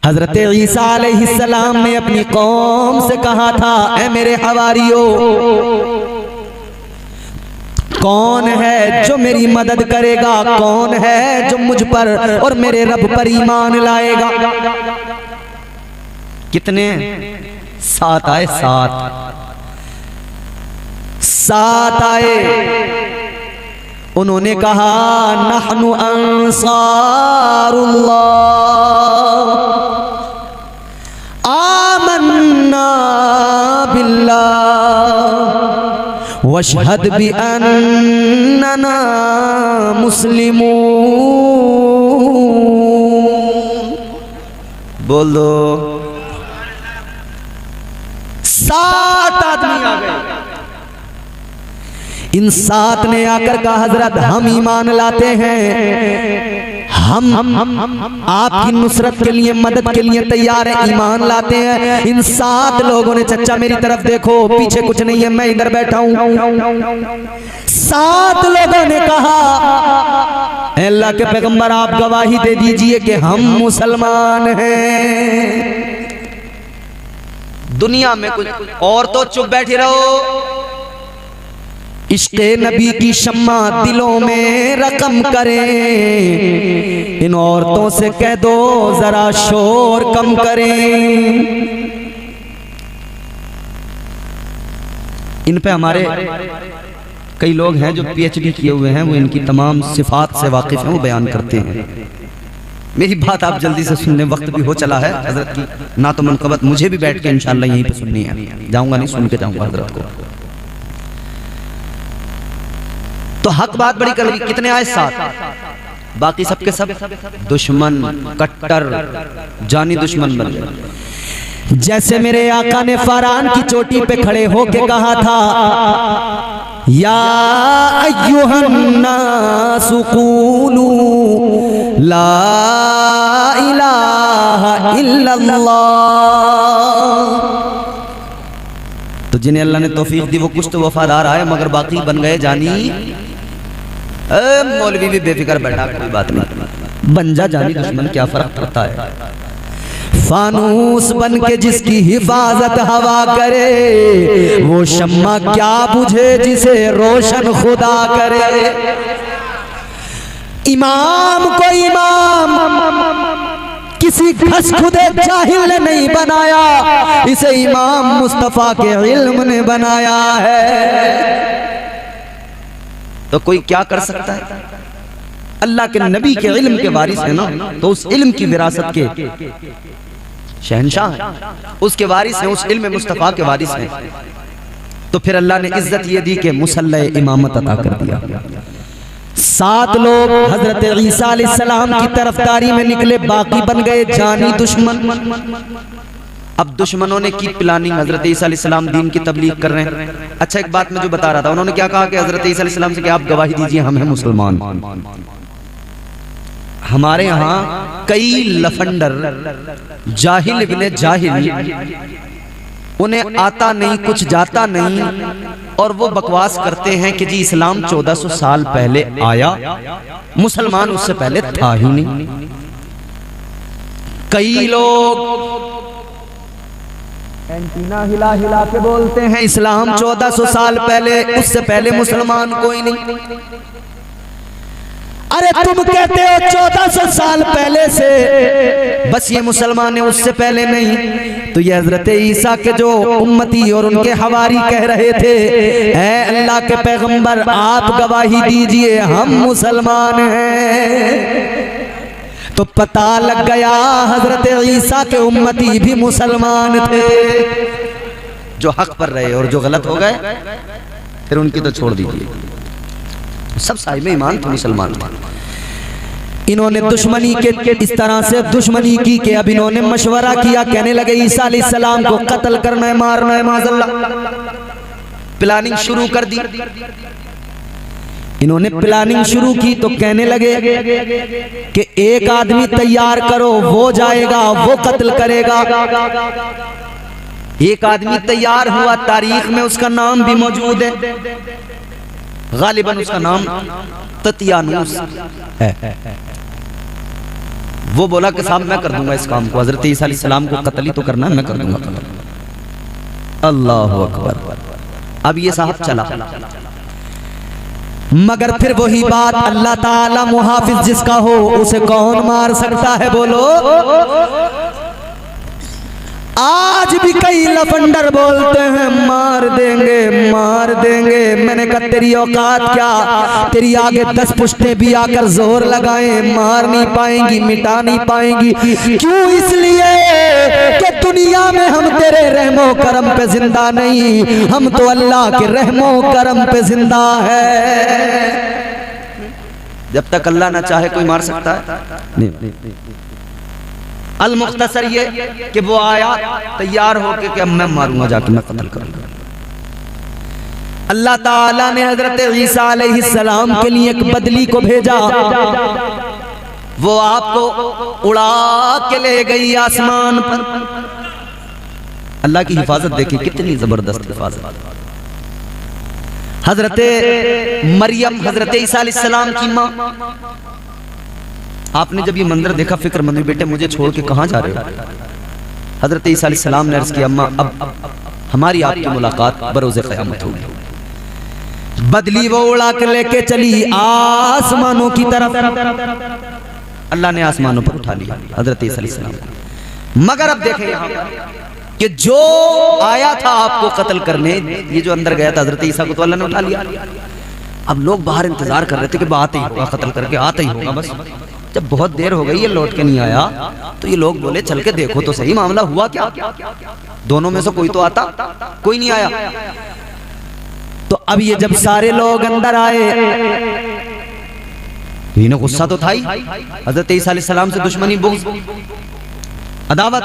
हजरत ईसा अलैहिस्सलाम ने अपनी कौम से कहा था, ऐ मेरे हवारियों, कौन है जो मेरी मदद करेगा, कौन है जो मुझ पर और मेरे रब पर ईमान लाएगा। कितने? 7 आए, 7 आए। उन्होंने कहा, नहनु अंसारुल्लाह आमन्ना बिल्लाह वशहद बि अन्नना मुस्लिमून। बोल दो। 7 आदमी आ गए। इन 7 ने आकर कहा, हजरत हम ईमान लाते हैं, हम आपकी नुसरत के लिए, मदद के लिए तैयार हैं, ईमान लाते हैं। इन 7 लोगों ने, चचा मेरी तरफ देखो, पीछे कुछ नहीं है, मैं इधर बैठा हूं। 7 लोगों ने कहा, अल्लाह के पैगंबर आप गवाही दे दीजिए कि हम मुसलमान हैं। दुनिया में कुछ और तो चुप बैठे रहो, इश्क़े नबी की शम्मा दिलों में रकम करें, इन औरतों से कह दो जरा शोर कम करें। इन पे हमारे कई लोग हैं जो पीएचडी किए हुए हैं, वो इनकी तमाम सिफात से वाकिफ हैं, वो बयान करते हैं। मेरी बात आप जल्दी से सुन लें, वक्त भी हो चला है हजरत की, ना तो मनकबत मुझे भी बैठ के इंशाल्लाह यहीं पे सुननी है, जाऊंगा नहीं, सुन के जाऊंगा हजरत को। तो हक बात बड़ी कर, कितने आए? 7। बाकी सबके सब दुश्मन, कट्टर जानी दुश्मन बन गए। जैसे मेरे आका ने फरान की चोटी पे खड़े होके कहा था, या अय्युहन्नासु क़ूलू ला इलाहा इल्लल्लाह। तो जिन्हें अल्लाह ने तौफीक दी वो कुछ तो वफादार आए, मगर बाकी बन गए जानी। मौलवी भी बेफिक्र बैठा, कोई बात नहीं, बन जा जानी दुश्मन, क्या फर्क पड़ता है। फानूस बन के जिसकी हिफाजत हवा करे, वो शम्मा क्या बुझे जिसे रोशन खुदा करे। इमाम को इमाम किसी घस खुदे जाहिल ने नहीं बनाया, इसे इमाम मुस्तफा के इल्म ने बनाया है। तो कोई क्या कर सकता है? अल्लाह के नबी के इल्म के वारिस है ना, तो उस इल्म की विरासत के शहंशाह हैं, उसके वारिस हैं, उस इल्म मुस्तफा के वारिस हैं। तो फिर अल्लाह ने इज्जत ये दी कि मुसल्ला इमामत अता कर दिया। 7 लोग हजरत ईसा अलैहिस्सलाम की तरफदारी में निकले, बाकी बन गए जानी दुश्मन। अब दुश्मनों ने की प्लानिंग, हजरत ईसा अलैहिस्सलाम दीन की तबलीग कर रहे हैं। अच्छा, एक बात मैं जो बता रहा था, उन्होंने क्या कहा कि हजरत ईसा अलैहिस्सलाम से कि आप गवाही दीजिए हम हैं मुसलमान। हमारे यहाँ कई लफंडर, जाहिल इब्ने जाहिल, उन्हें आता नहीं कुछ जाता नहीं, और वो बकवास करते हैं कि जी इस्लाम 1400 साल पहले आया, मुसलमान उससे पहले था ही नहीं। कई लोग एंटीना हिला हिला के बोलते हैं इस्लाम 1400 साल पहले, उससे पहले मुसलमान कोई नहीं। अरे तुम कहते हो 1400 साल पहले से बस ये मुसलमान है, उससे पहले नहीं। तो ये हजरत ईसा के जो उम्मती और उनके हवारी कह रहे थे, ऐ अल्लाह के पैगंबर आप गवाही दीजिए हम मुसलमान हैं। तो पता लग गया हजरत ईसा के उम्मती भी मुसलमान थे, जो हक पर रहे, और जो गलत हो गए फिर उनकी तो छोड़ दीजिए, सब साहिब ईमान थे, मुसलमान थे। इन्होंने दुश्मनी के इस तरह से दुश्मनी की कि अब इन्होंने मशवरा किया, कहने लगे ईसा अलैहिस्सलाम को कत्ल करना है, मारना है, माज़अल्लाह। प्लानिंग शुरू कर दी। इन्होंने प्लानिंग शुरू की तो कहने लगे कि एक आदमी तैयार करो, वो जाएगा, वो कत्ल करेगा। एक आदमी तैयार हुआ, तारीख में उसका नाम भी मौजूद है, गालिबन उसका नाम ततियानुस है। वो बोला कि साहब मैं कर दूंगा इस काम को, हजरत ईसा अलैहिस्सलाम को कत्ल ही तो करना है, मैं कर दूंगा कत्ल। अल्लाह अकबर। अब ये साहब चला, मगर फिर वही बात, अल्लाह ताला मुहाफिज जिसका हो उसे कौन मार सकता है बोलो। आज भी कई लफंडर बोलते हैं मार देंगे मार देंगे। मैंने कहा तेरी औकात क्या, तेरी आगे 10 पुश्तें भी आकर जोर लगाएं मार नहीं पाएंगी, मिटा नहीं पाएंगी। क्यों? इसलिए कि दुनिया में हम तेरे रहमो करम पे जिंदा नहीं, हम तो अल्लाह के रहमो करम पे जिंदा है। जब तक अल्लाह ना चाहे कोई मार सकता है नहीं। अल मुख्तसर ये कि वो आया तैयार होके कि अब मैं मारूंगा, जाके मैं कत्ल करूंगा। अल्लाह ताला ने हजरत ईसा अलैहिस्सलाम के लिए एक बदली को भेजा, वो आपको उड़ा के ले गई आसमान पर। अल्लाह की हिफाजत देखिए, कितनी जबरदस्त हिफाजत। हजरत मरियम, हजरत ईसा अलैहिस्सलाम की माँ, आपने जब ये मंजर देखा फिक्र मंद, बेटे मुझे छोड़ के कहां जा रहे हो? हजरत ईसा अलैहिस्सलाम ने अर्ज किया, अम्मा अब हमारी आपकी मुलाकात बरोज़े क़यामत होगी। बदली वो उड़ा के लेके चली आसमानों की तरफ। अल्लाह ने आसमानों पर उठा लिया हजरत ईसा अलैहिस्सलाम। मगर अब देखें यहाँ कि जो आया था आपको कत्ल करने, ये जो अंदर गया था हजरत ईसा को, तो अल्लाह ने उठा लिया। अब लोग बाहर इंतजार कर रहे थे कि आते ही होगा, कत्ल करके आता ही होगा। बस जब बहुत देर हो गई, ये लौट के नहीं आया, तो ये लोग बोले चल के देखो तो सही मामला हुआ क्या। दोनों में से कोई तो आता, कोई नहीं आया। तो अब ये जब सारे लोग अंदर आए, इन्हें गुस्सा तो था ही, हजरत ईसा अलैहिस्सलाम से दुश्मनी, बुग़्ज़, अदावत।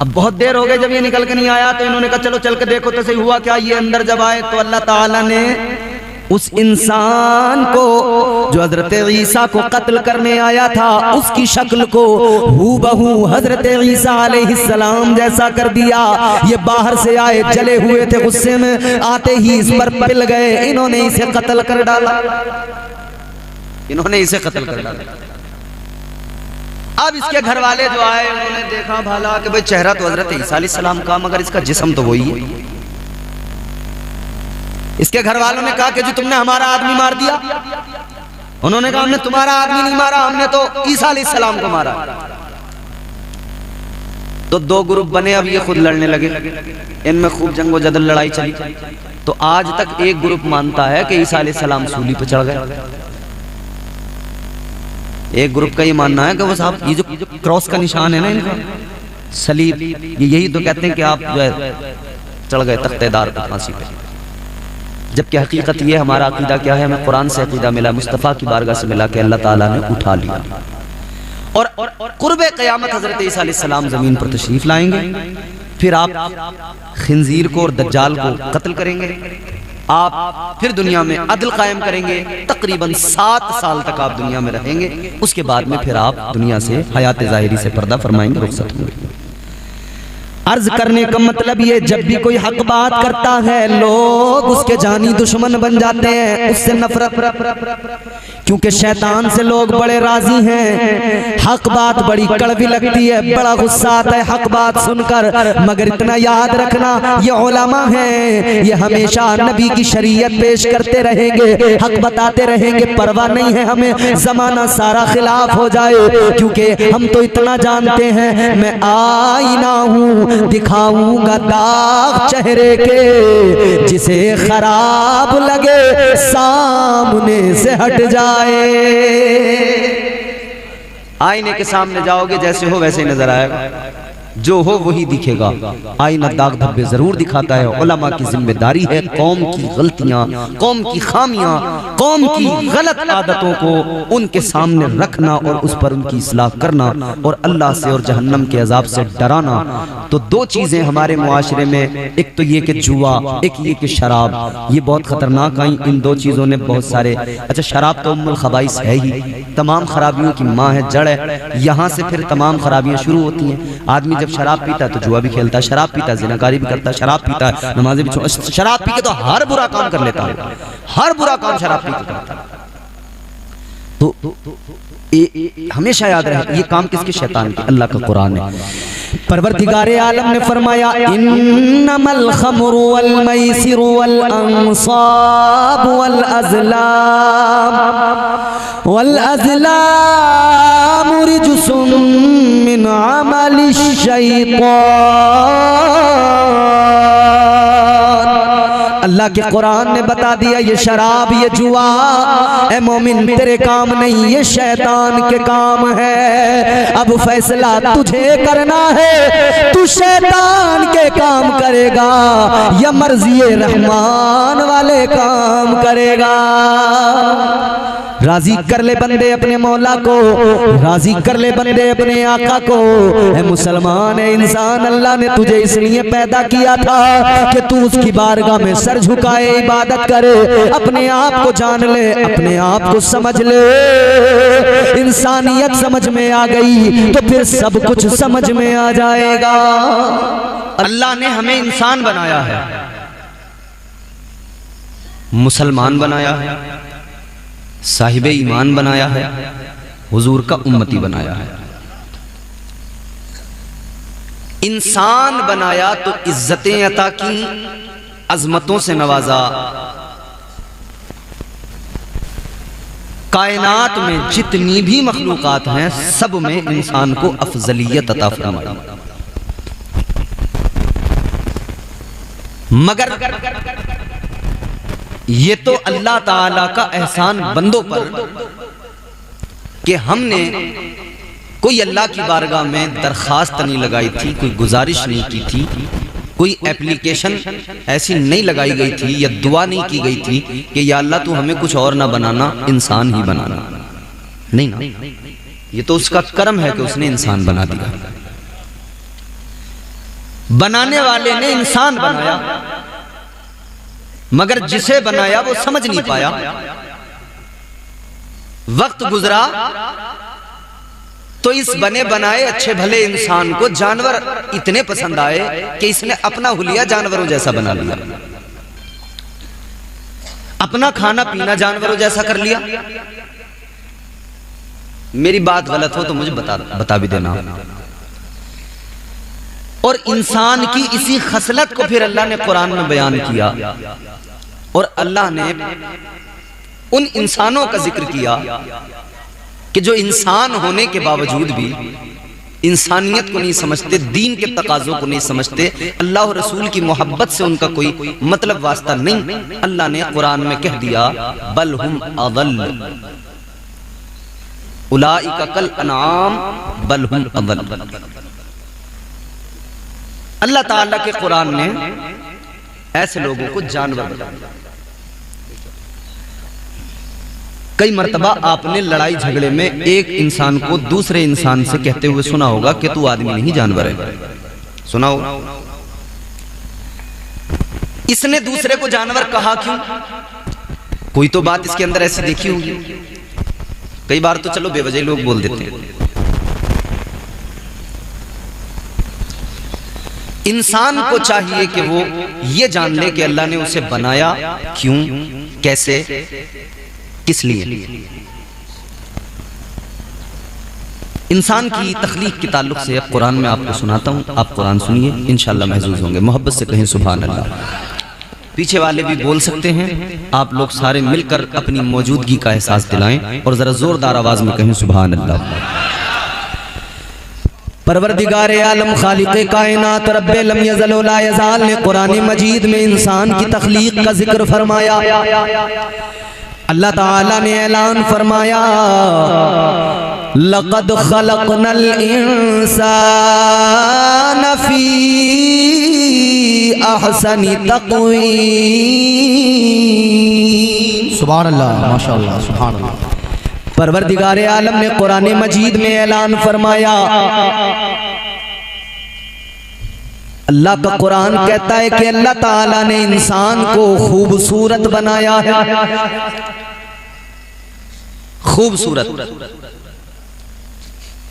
अब बहुत देर हो गई, जब ये निकल के नहीं आया तो इन्होंने कहा चलो चल के देखो तो सही हुआ क्या। ये अंदर जब आए तो अल्लाह ताला ने उस इंसान को जो हजरत ईसा को कत्ल करने आया था, उसकी शक्ल को हूबहू हजरत ईसा अलैहिस्सलाम जैसा कर दिया। ये बाहर से आए, जले हुए थे, गुस्से में आते ही इस पर पिल गए, इन्होंने इसे कत्ल कर डाला, इन्होंने इसे कत्ल कर डाला। अब इसके घर वाले जो आए, उन्होंने देखा भाला कि भाई चेहरा तो हजरत ईसा अलैहिस्सलाम का, मगर इसका जिस्म तो वही है। इसके घर वालों ने कहा कि जी तुमने हमारा आदमी मार दिया। उन्होंने कहा हमने तुम्हारा आदमी नहीं मारा, हमने तो ईसा अलैहिस्सलाम को मारा। तो 2 ग्रुप बने, अब ये खुद लड़ने लगे, इनमें खूब जंगो जदल लड़ाई चली। तो आज तक एक ग्रुप मानता है कि ईसा अलैहिस्सलाम सूली पर चढ़ गए, एक ग्रुप का ये मानना है कि वो साहब ये जो क्रॉस का निशान है ना इनका, सलीब, ये यही तो कहते हैं कि आप जो है चढ़ गए तख्तेदार पर फांसी पे। जबकि हकीकत ये, हमारा अकीदा क्या है, हमें कुरान से अकीदा मिला, मुस्तफ़ा की बारगाह से मिला कि अल्लाह ताला ने उठा लिया। और कुर्बे क़यामत हज़रत ईसा अलैहिस्सलाम ज़मीन पर तशरीफ़ लाएंगे, फिर आप खिंजीर को और दज्जाल को कत्ल करेंगे, आप फिर दुनिया में अदल कायम करेंगे। तकरीबन 7 साल तक आप दुनिया में रहेंगे, उसके बाद में फिर आप दुनिया से हयात ज़ाहिरी से पर्दा फरमाएंगे, रुखसत होंगे। अर्ज करने का मतलब ये, जब भी कोई हक बात करता है लोग उसके जानी दुश्मन बन जाते हैं, उससे नफरत, क्योंकि शैतान से लोग बड़े राजी हैं। हक बात बड़ी कड़वी लगती है, बड़ा गुस्सा आता है हक बात सुनकर, मगर इतना याद रखना ये उलमा हैं, ये हमेशा नबी की शरीयत पेश करते रहेंगे, हक बताते रहेंगे, परवाह नहीं है हमें जमाना सारा खिलाफ हो जाए, क्योंकि हम तो इतना जानते हैं मैं आईना हूँ, दिखाऊंगा दाग चेहरे के, जिसे खराब लगे सामने से हट जाए। आईने के सामने जाओगे, जैसे हो वैसे नजर आएगा, जो हो वही दिखेगा। आईना दाग धब्बे जरूर दिखाता है। उलमा की जिम्मेदारी है कौम की गलतियां, कौम की खामियां, कौम की गलत आदतों को उनके सामने रखना और उस पर उनकी इस्लाह करना और अल्लाह से और जहन्नम के अजाब से डराना। तो 2 चीजें हमारे मुआशरे में, एक तो ये कि जुआ, एक ये कि शराब, ये बहुत खतरनाक आई। इन 2 चीजों ने बहुत सारे, अच्छा शराब तो उम्मुल खबाइस है ही, तमाम खराबियों की माँ है, जड़ है, यहाँ से फिर तमाम खराबियां शुरू होती हैं। आदमी जब शराब पीता है तो जुआ भी खेलता है, शराब पीता है जिनाकारी भी करता है, शराब पीता है नमाज़ें भी छोड़, शराब पी के तो हर बुरा काम कर लेता है, हर बुरा काम शराब पी के करता है। तो हमेशा याद रहे, ये काम किसके? शैतान के। अल्लाह का कुरान है। परवरदिगारे आलम ने फरमाया इन्नमल खमरु वल मैसिरु वल अंसाब वल अज़लाम रिजसुम मिन अमलिश शैतान। अल्लाह के कुरान ने बता दिया ये शराब, ये जुआ, ए मोमिन तेरे काम नहीं, ये शैतान के काम है। अब फैसला तुझे करना है, तू शैतान के काम करेगा या मर्ज़ी रहमान वाले काम करेगा। राजी कर ले बंदे अपने मौला को, राजी कर ले बंदे अपने आका को। है मुसलमान, है इंसान, अल्लाह ने तुझे इसलिए पैदा किया था कि तू उसकी बारगाह में सर झुकाए, इबादत करे। अपने आप को जान ले, अपने आप को समझ ले। इंसानियत समझ में आ गई तो फिर सब कुछ समझ में आ जाएगा। अल्लाह ने हमें इंसान बनाया है, मुसलमान बनाया है, साहिबे ईमान बनाया है, हुजूर का उम्मती बनाया है। इंसान बनाया तो इज्जतें अता की, अजमतों से नवाजा। कायनात में जितनी भी मखलूकात हैं सब में इंसान को अफजलियत अता फरमाई। मगर ये तो अल्लाह ताला का एहसान बंदों पर कि हमने कोई अल्लाह की बारगाह में दरखास्त नहीं लगाई थी, कोई गुजारिश नहीं की थी, कोई एप्लीकेशन ऐसी नहीं लगाई गई थी या दुआ नहीं की गई थी कि या अल्लाह तू हमें कुछ और ना बनाना, इंसान ही बनाना। नहीं ना, ये तो उसका कर्म है कि उसने इंसान बना दिया। बनाने वाले ने इंसान बनाया, मगर जिसे बनाया वो समझ नहीं पाया। वक्त गुजरा तो इस बने बनाए अच्छे भले इंसान को जानवर इतने पसंद आए कि इसने अपना हुलिया जानवरों जैसा बना लिया, अपना खाना पीना जानवरों जैसा कर लिया। मेरी बात गलत हो तो मुझे बता भी देना। और इंसान की इसी खसलत को फिर अल्लाह ने कुरान में बयान किया और अल्लाह ने उन इंसानों का जिक्र किया कि जो इंसान होने के बावजूद भी इंसानियत को नहीं समझते, दीन के तकाज़ों को नहीं समझते, अल्लाह और रसूल की मोहब्बत से उनका कोई मतलब वास्ता नहीं। अल्लाह ने कुरान में कह दिया बल हुम अदल उलाइका कल अनआम बल हुम अदल। अल्लाह ताला के कुरान ने ऐसे लोगों को जानवर बताया। कई मर्तबा आपने लड़ाई झगड़े में एक इंसान को दूसरे इंसान से कहते हुए सुना होगा कि तू आदमी नहीं जानवर है, सुना होगा। इसने दूसरे को जानवर कहा क्यों? कोई तो बात इसके अंदर ऐसी देखी होगी। कई बार तो चलो बेवजह लोग बोल देते हैं। इंसान को चाहिए कि वो ये जान ले कि अल्लाह ने उसे बनाया क्यों, कैसे, किस लिए। इंसान की तख्लीक के ताल्लुक से अब कुरान में आपको सुनाता हूं, आप कुरान सुनिए, इंशाअल्लाह महजूज होंगे। मोहब्बत से कहें सुभान अल्लाह। पीछे वाले भी बोल सकते हैं, आप लोग सारे मिलकर अपनी मौजूदगी का एहसास दिलाएं और जरा जोरदार आवाज में कहें सुभान अल्लाह। परवरदिगारे आलम खालिक़े कायनात रब्बे लम यज़ल व ला यज़ाल ने कुरान मजीद में इंसान की तख्लीक का जिक्र फरमाया। अल्लाह ताला ने ऐलान फरमाया लक़द ख़लक़नल इंसान फ़ी अहसनि तक़वीम। सुभान अल्लाह, माशाअल्लाह, सुभान अल्लाह। परवरदिगारे आलम ने कुरान मजीद में ऐलान फरमाया, अल्लाह का कुरान कहता है कि अल्लाह ताला ने इंसान को खूबसूरत बनाया है। खूबसूरत,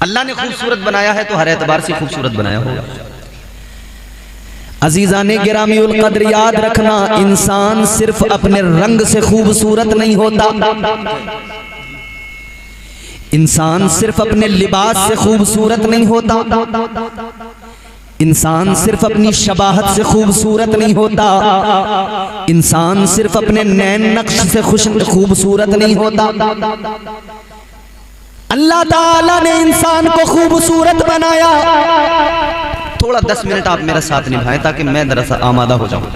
अल्लाह ने खूबसूरत बनाया है तो हर एतबार से खूबसूरत बनाया होगा। अजीज़ाने गिरामी उल कद्र याद रखना, इंसान सिर्फ अपने रंग से खूबसूरत नहीं होता, इंसान सिर्फ अपने लिबास से खूबसूरत नहीं होता, इंसान सिर्फ अपनी शबाहत से खूबसूरत नहीं होता, इंसान सिर्फ अपने नैन नक्श से खूबसूरत नहीं होता। अल्लाह ताला ने इंसान को खूबसूरत बनाया। थोड़ा 10 मिनट आप मेरा साथ निभाएं ताकि मैं दरअसल आमादा हो जाऊं।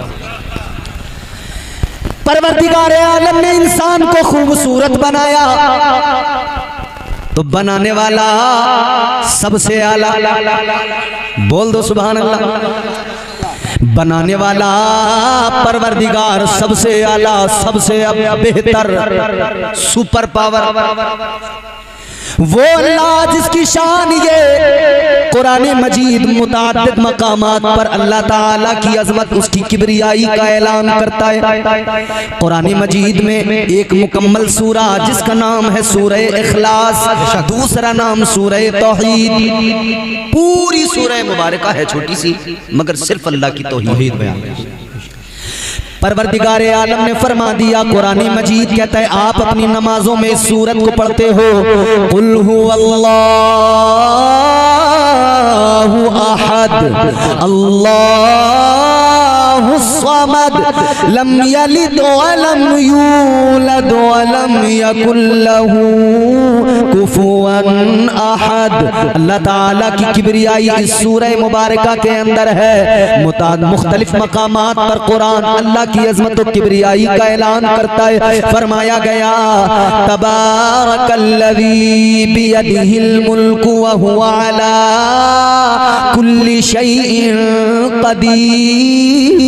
परवरदिगार आलम ने इंसान को खूबसूरत बनाया तो बनाने वाला सबसे आला, बोल दो सुभान अल्लाह। बनाने वाला परवरदिगार सबसे आला, सबसे बेहतर, सुपर पावर वो अल्लाह जिसकी शान ये कुरान मजीद मुताद्दिद मकामात पर अल्लाह ताला की अजमत, उसकी किबरियाई का ऐलान करता है। कुरान मजीद में एक मुकम्मल सूरा जिसका नाम है सूरह इखलास, दूसरा नाम सूरह तौहीद। पूरी सूरह मुबारका है छोटी सी, मगर सिर्फ अल्लाह की तौहीद बयान है। परवरदिगार आलम ने फरमा दिया, कुरान मजीद कहता है आप अपनी नमाजों में इस सूरत को पढ़ते हो, कुल हुवल्लाहु अहद अल्लाहु समद लम यलिद व लम यूलद व लम यकुल लहू कुफुवन अहद। अल्लाह ताला की किबरियाई इस सूरह मुबारका के अंदर है। मुख्तलिफ मकामात पर कुरान अल्लाह की अज़मत और किबरियाई का ऐलान करता है। फरमाया गया, तबारकल्लज़ी बियदिहिल मुल्कु व हुवा अला कुल्लि शैइन क़दीर।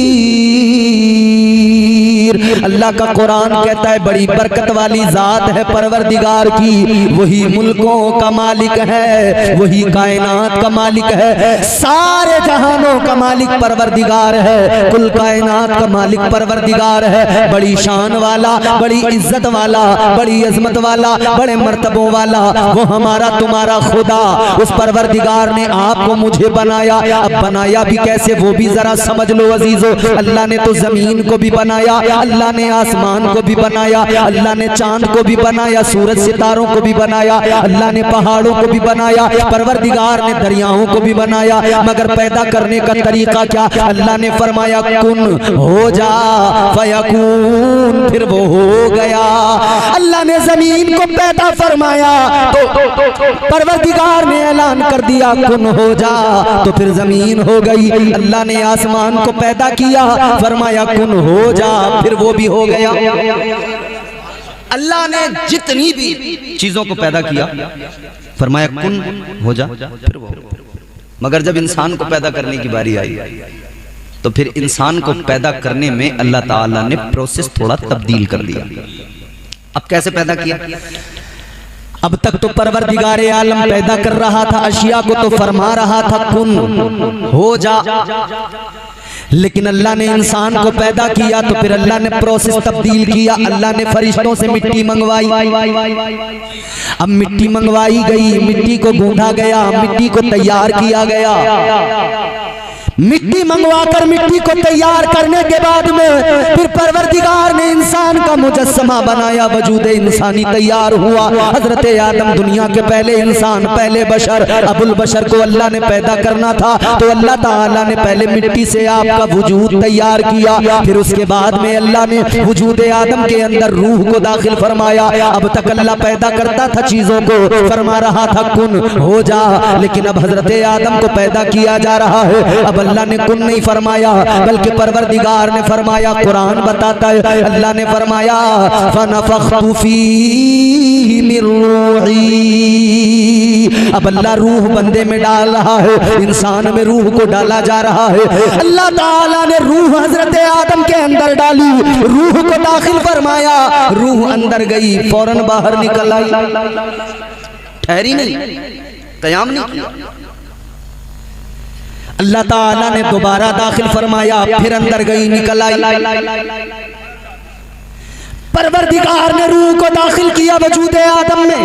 अल्लाह का कुरान कहता है बड़ी बरकत वाली जात है परवरदिगार की, वही मुल्कों का मालिक है, वही कायनात का मालिक है, सारे जहानों का मालिक परवरदिगार है, कुल कायनात का मालिक परवरदिगार है। बड़ी शान वाला, बड़ी इज्जत वाला, बड़ी अजमत वाला, बड़े मर्तबों वाला वो हमारा तुम्हारा खुदा, उस परवरदिगार ने आपको मुझे बनाया। अब बनाया भी कैसे वो भी जरा समझ लो अजीजों। अल्लाह ने तो जमीन को भी बनाया, अल्लाह ने आसमान को भी बनाया, अल्लाह ने चांद को भी बनाया, सूरज सितारों को भी बनाया, अल्लाह ने पहाड़ों को भी बनाया, परवरदिगार ने दरियाओं को भी बनाया। मगर पैदा करने का तरीका क्या? अल्लाह ने फरमाया कुन हो जा फयकून, फिर वो हो गया। अल्लाह ने जमीन को पैदा फरमाया तो परवरदिगार ने ऐलान कर दिया कुन हो जा, तो फिर जमीन हो गई। अल्लाह ने आसमान को पैदा किया, फरमाया कुन हो जा, फिर वो भी हो गया। अल्लाह ने जितनी भी चीजों को पैदा किया फरमाया कुन हो जा, फिर वो। मगर जब इंसान को पैदा करने की बारी आई तो फिर इंसान को पैदा करने में अल्लाह ताला ने प्रोसेस थोड़ा तब्दील कर दिया। अब कैसे पैदा किया? अब तक तो परवरदिगार आलम पैदा कर रहा था, अशिया को तो फरमा रहा था कुन हो जा, लेकिन अल्लाह ने इंसान को पैदा किया तो फिर अल्लाह ने प्रोसेस तब्दील किया। अल्लाह ने फरिश्तों से मिट्टी मंगवाई। अब मिट्टी मंगवाई गई, मिट्टी को गूंधा गया, मिट्टी को तैयार किया गया। मिट्टी मंगवाकर मिट्टी को तैयार करने के बाद में फिर परवरदिगार ने इंसान का मुजस्समा बनाया, वजूद इंसानी तैयार हुआ। हजरत आदम दुनिया के पहले इंसान, पहले बशर, अबुल बशर को अल्लाह ने पैदा करना था तो अल्लाह ताला ने पहले मिट्टी से आपका वजूद तैयार किया, फिर उसके बाद में अल्लाह ने वजूद आदम के अंदर रूह को दाखिल फरमाया। अब तक अल्लाह पैदा करता था चीजों को, फरमा रहा था कुन हो जा, लेकिन अब हजरत आदम को पैदा किया जा रहा है। अब अल्लाह ने कुन नहीं फरमाया बल्कि परवरदिगार ने फरमाया। कुरान बताता है अल्लाह ने फरमाया फनफख्तु फीही मिन रूही। अब अल्लाह रूह बंदे में डाल रहा है, इंसान में रूह को डाला जा रहा है। अल्लाह ताला ने रूह हजरत आदम के अंदर डाली, रूह को दाखिल फरमाया, रूह अंदर गई, फौरन बाहर निकल आई, ठहरी नहीं, कयाम नहीं किया। अल्लाह ताला ने दोबारा दाखिल फरमाया, फिर अंदर गई, निकल आई। परवरदिगार ने रूह को दाखिल किया वजूद आदम में,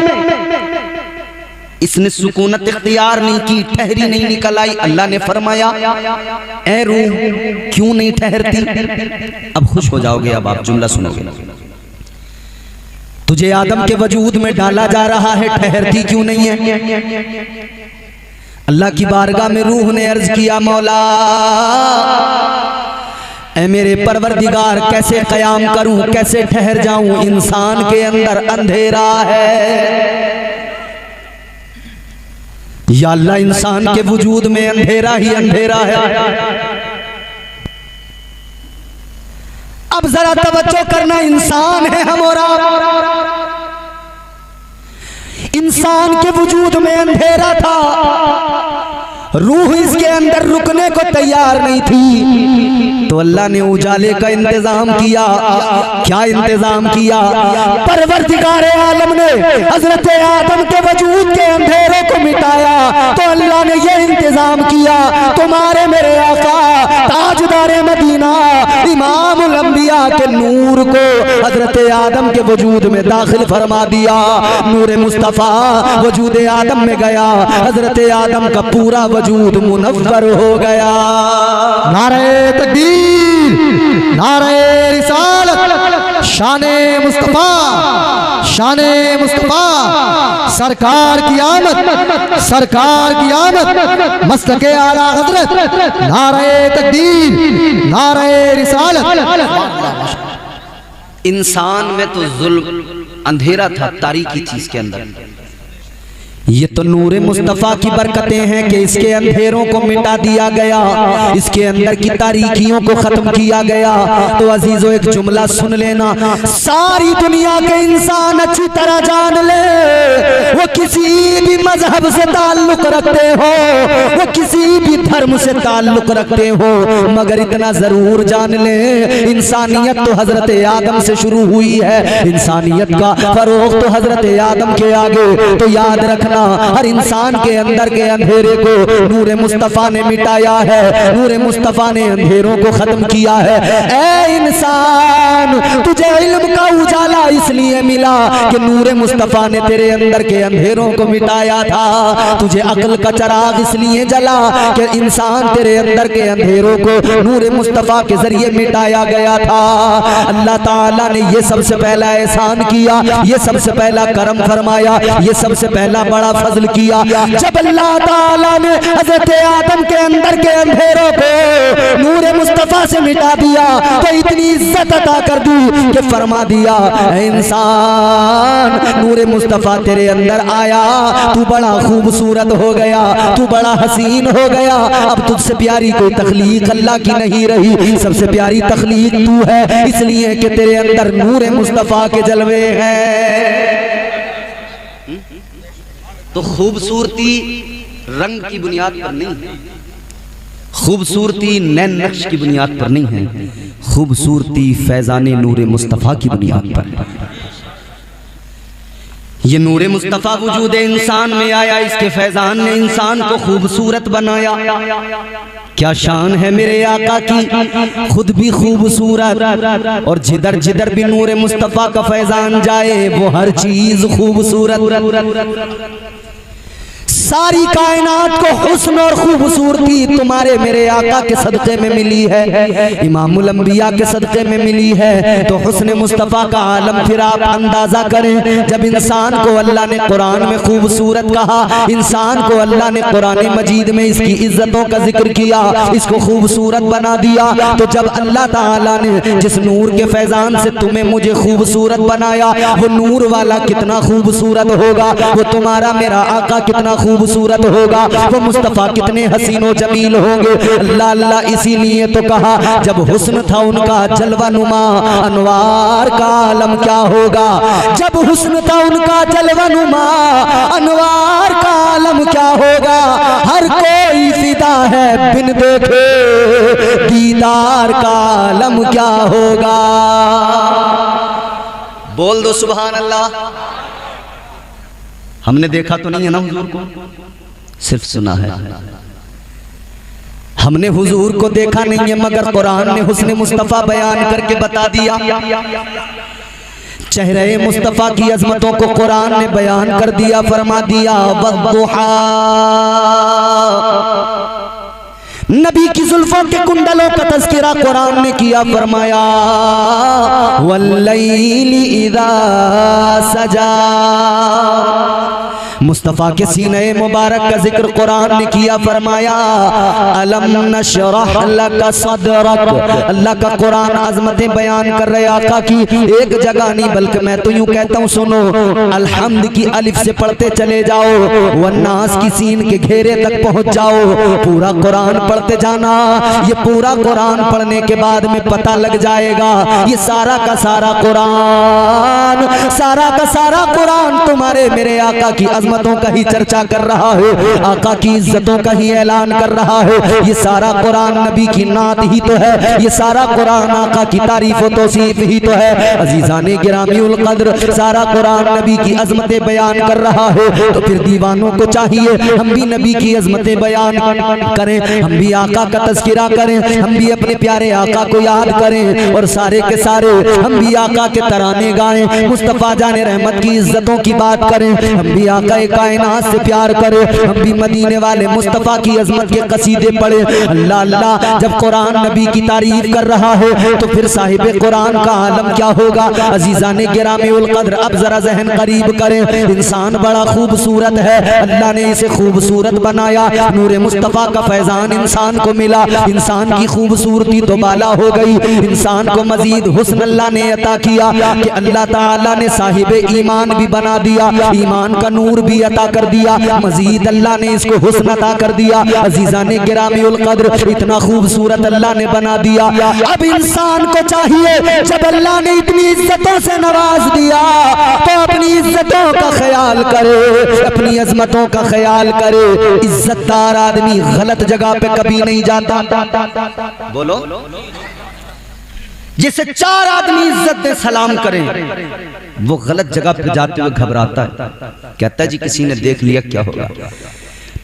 इसने सुकूनत इख्तियार नहीं की, ठहरी नहीं, निकल आई। अल्लाह ने फरमाया ए रूह क्यों नहीं ठहरती? अब खुश हो जाओगे, अब आप जुमला सुनोगे। तुझे आदम के वजूद में डाला जा रहा है, ठहरती क्यों नहीं है? अल्लाह की बारगाह में रूह ने अर्ज किया, मौला ऐ मेरे परवरदिगार, कैसे कयाम करूं, कैसे ठहर जाऊं, इंसान के अंदर अंधेरा है। या अल्लाह, इंसान के वजूद में अंधेरा ही अंधेरा है। अब जरा तवज्जो करना, इंसान है हम और आप। इंसान के वजूद में अंधेरा था, रूह इसके अंदर रुकने को तैयार नहीं थी, तो अल्लाह ने उजाले का इंतजाम किया। क्या इंतजाम किया? परवरदिगार आलम ने हजरत आदम के वजूद के अंधेरे को मिटाया, तो अल्लाह ने यह इंतजाम किया, तुम्हारे मेरे आका ताजदार मदीना इमामुल अंबिया के नूर को हजरत आदम के वजूद में दाखिल फरमा दिया। नूर मुस्तफा वजूद आदम में गया, हजरत आदम का पूरा वजूद मुनव्वर हो गया। नारे तकबीर, नारे रिसालत, शाने मुस्तफा, शाने मुस्तफा, सरकार की आमद, सरकार की आमद, मस्तके आला हजरत, नारे तकबीर, नारे रिसालत। इंसान में तो जुल्म, अंधेरा था, तारीकी थी इसके अंदर। ये तो नूरे मुस्तफ़ा की बरकतें हैं कि इसके अंधेरों को मिटा दिया गया, इसके अंदर की तारीकियों को खत्म किया गया। तो अजीजों, एक जुमला सुन लेना, सारी दुनिया के इंसान अच्छी तरह जान ले, वो किसी भी मजहब से ताल्लुक रखते हो, वो किसी भी धर्म से ताल्लुक रखते हो, मगर इतना जरूर जान ले, इंसानियत तो हजरत आदम से शुरू हुई है। इंसानियत का फरोग तो हजरत आदम के आगे। तो याद रखना, हर इंसान के अंदर के अंधेरे को नूरे मुस्तफा ने मिटाया है, नूरे मुस्तफा ने अंधेरों को खत्म किया है। ऐ इंसान, तुझे इल्म का उजाला इसलिए मिला कि नूरे मुस्तफा ने तेरे अंदर के अंधेरों को मिटाया था। तुझे अक्ल का चराग इसलिए जला कि इंसान तेरे अंदर के अंधेरों को नूरे मुस्तफा के जरिए मिटाया गया था। अल्लाह ताला ने ये सबसे पहला एहसान किया, ये सबसे पहला करम फरमाया, ये सबसे पहला बड़ा फजल किया। जब अल्लाह ताला ने हजरत आदम के अंदर के अंधेरों को नूरे मुस्तफा से मिटा दिया, तो इतनी इज्जत अता कर दी कि फरमा दिया, इंसान नूरे मुस्तफा तेरे अंदर आया, तू बड़ा खूबसूरत हो गया, तू बड़ा हसीन हो गया। अब तुझसे प्यारी कोई तख्लीक अल्लाह की नहीं रही, सबसे प्यारी तख्लीक तू है, इसलिए कि तेरे अंदर नूरे मुस्तफा के जलवे हैं। तो खूबसूरती रंग की बुनियाद पर नहीं है, खूबसूरती नैन नक्श की बुनियाद पर नहीं है, खूबसूरती फैजाने नूरे मुस्तफ़ा की बुनियाद पर है। ये नूरे मुस्तफ़ा वजूद इंसान में आया, इसके फैजान ने इंसान को खूबसूरत बनाया। क्या शान है मेरे आका की, खुद भी खूबसूरत, और जिधर जिधर भी नूरे मुस्तफ़ा का फैजान जाए वो हर चीज खूबसूरत। सारी कायनात को हुस्न और खूबसूरती तुम्हारे मेरे आका के सदक़े में मिली है, इमामुल अंबिया के सदक़े में मिली है। तो हुस्न मुस्तफ़ा का आलम फिर आप अंदाजा करें। जब इंसान को अल्लाह ने कुरान में खूबसूरत कहा, इंसान को अल्लाह ने कुरान मजीद में इसकी इज्जतों का जिक्र किया, इसको खूबसूरत बना दिया, तो जब अल्लाह ताला ने जिस नूर के फैजान से तुम्हें मुझे खूबसूरत बनाया, वो नूर वाला कितना खूबसूरत होगा, वो तुम्हारा मेरा आका कितना खूबसूरत होगा, वो मुस्तफ़ा कितने हसीनो जमील होंगे। अल्लाह अल्लाह इसीलिए तो कहा, जब हुस्न था उनका जलवा नुमा, अनवार का आलम क्या होगा। जब हुस्न था उनका जलवा नुमा, अनवार का आलम क्या होगा। हर कोई फिदा है बिन देखे, दीदार का आलम क्या होगा। बोल दो सुभान अल्लाह। हमने देखा तो नहीं है ना हुजूर को, सिर्फ सुना है। हमने हुजूर को देखा नहीं है, मगर कुरान ने हुस्न मुस्तफ़ा बयान करके बता दिया। चेहरे मुस्तफ़ा की अजमतों को कुरान ने बयान कर दिया, फरमा दिया वद्दुहा, नबी की जुल्फों के कुंडलों का तज़किरा कुरान ने किया, फरमाया वल्लैली इज़ा सजा। मुस्तफ़ा के सीने मुबारक का जिक्र कुरान ने किया, फरमाया अलम नशरह लका सदरक। अल्लाह का कुरान अज़मतें बयान कर रहे आका की, एक जगह नहीं बल्कि मैं तो यूं कहता हूँ, सुनो अल्हम्द की अलिफ से पढ़ते चले जाओ, वन्नास की सीन के घेरे तक पहुँच जाओ, पूरा कुरान पढ़ते जाना। ये पूरा कुरान पढ़ने के बाद में पता लग जाएगा ये सारा का सारा कुरान, सारा का सारा कुरान तुम्हारे मेरे आका की अज़मतों का ही चर्चा कर रहा है, आका की इज्जतों का ही ऐलान कर रहा है। ये सारा कुरान नबी की नात ही तो है, ये सारा कुरान आका की तारीफ व तौसीफ ही तो है। अजीज़ाने गिरामीउल क़द्र, सारा कुरान नबी की अज़मतें बयान कर रहा है, तो फिर दीवानों को चाहिए हम भी नबी की अज़मतें बयान करें, हम भी आका का तज़किरा करें, हम भी अपने प्यारे आका को याद करें, और सारे के सारे हम भी आका के तराने गाएं, मुस्तफ़ा जाने रहमत की इज्जतों की बात करें, हम भी आका कायनात से प्यार करें, हम भी मदीने वाले मुस्तफ़ा की अजमत के कसीदे पढ़े। अल्लाह अल्लाह, जब कुरान नबी की तारीफ कर रहा है तो फिर साहिबे कुरान का आलम क्या होगा। अजीज़ाने गिरामीउल क़द्र, अब जरा ज़हन करीब करें, इंसान बड़ा खूबसूरत है, अल्लाह ने इसे खूबसूरत बनाया, नूरे मुस्तफ़ा का फैजान इंसान को मिला, इंसान की खूबसूरती तो बाला हो गई, इंसान को मजीद हुस्न अल्लाह ने अता किया कि अल्लाह ताला ने साहिबे ईमान भी बना दिया, ईमान का नूर भी अता कर दिया, मजीद अल्लाह ने इसको हुस्न अता कर दिया। अजीज़ाने गिरामीउल क़द्र, इतना खूबसूरत अल्लाह ने बना दिया। अब इंसान को चाहिए, जब अल्लाह ने इतनी इज्जतों से नवाज दिया तो अपनी इज्जतों का ख्याल करे, अपनी अजमतों का ख्याल करे। इज्जतदार आदमी गलत जगह पे कभी नहीं जाता। बोलो, जिसे चार आदमी इज्जत दे सलाम करें वो गलत जगह पे जाते हुए घबराता है, कहता है जी किसी ने देख लिया क्या होगा।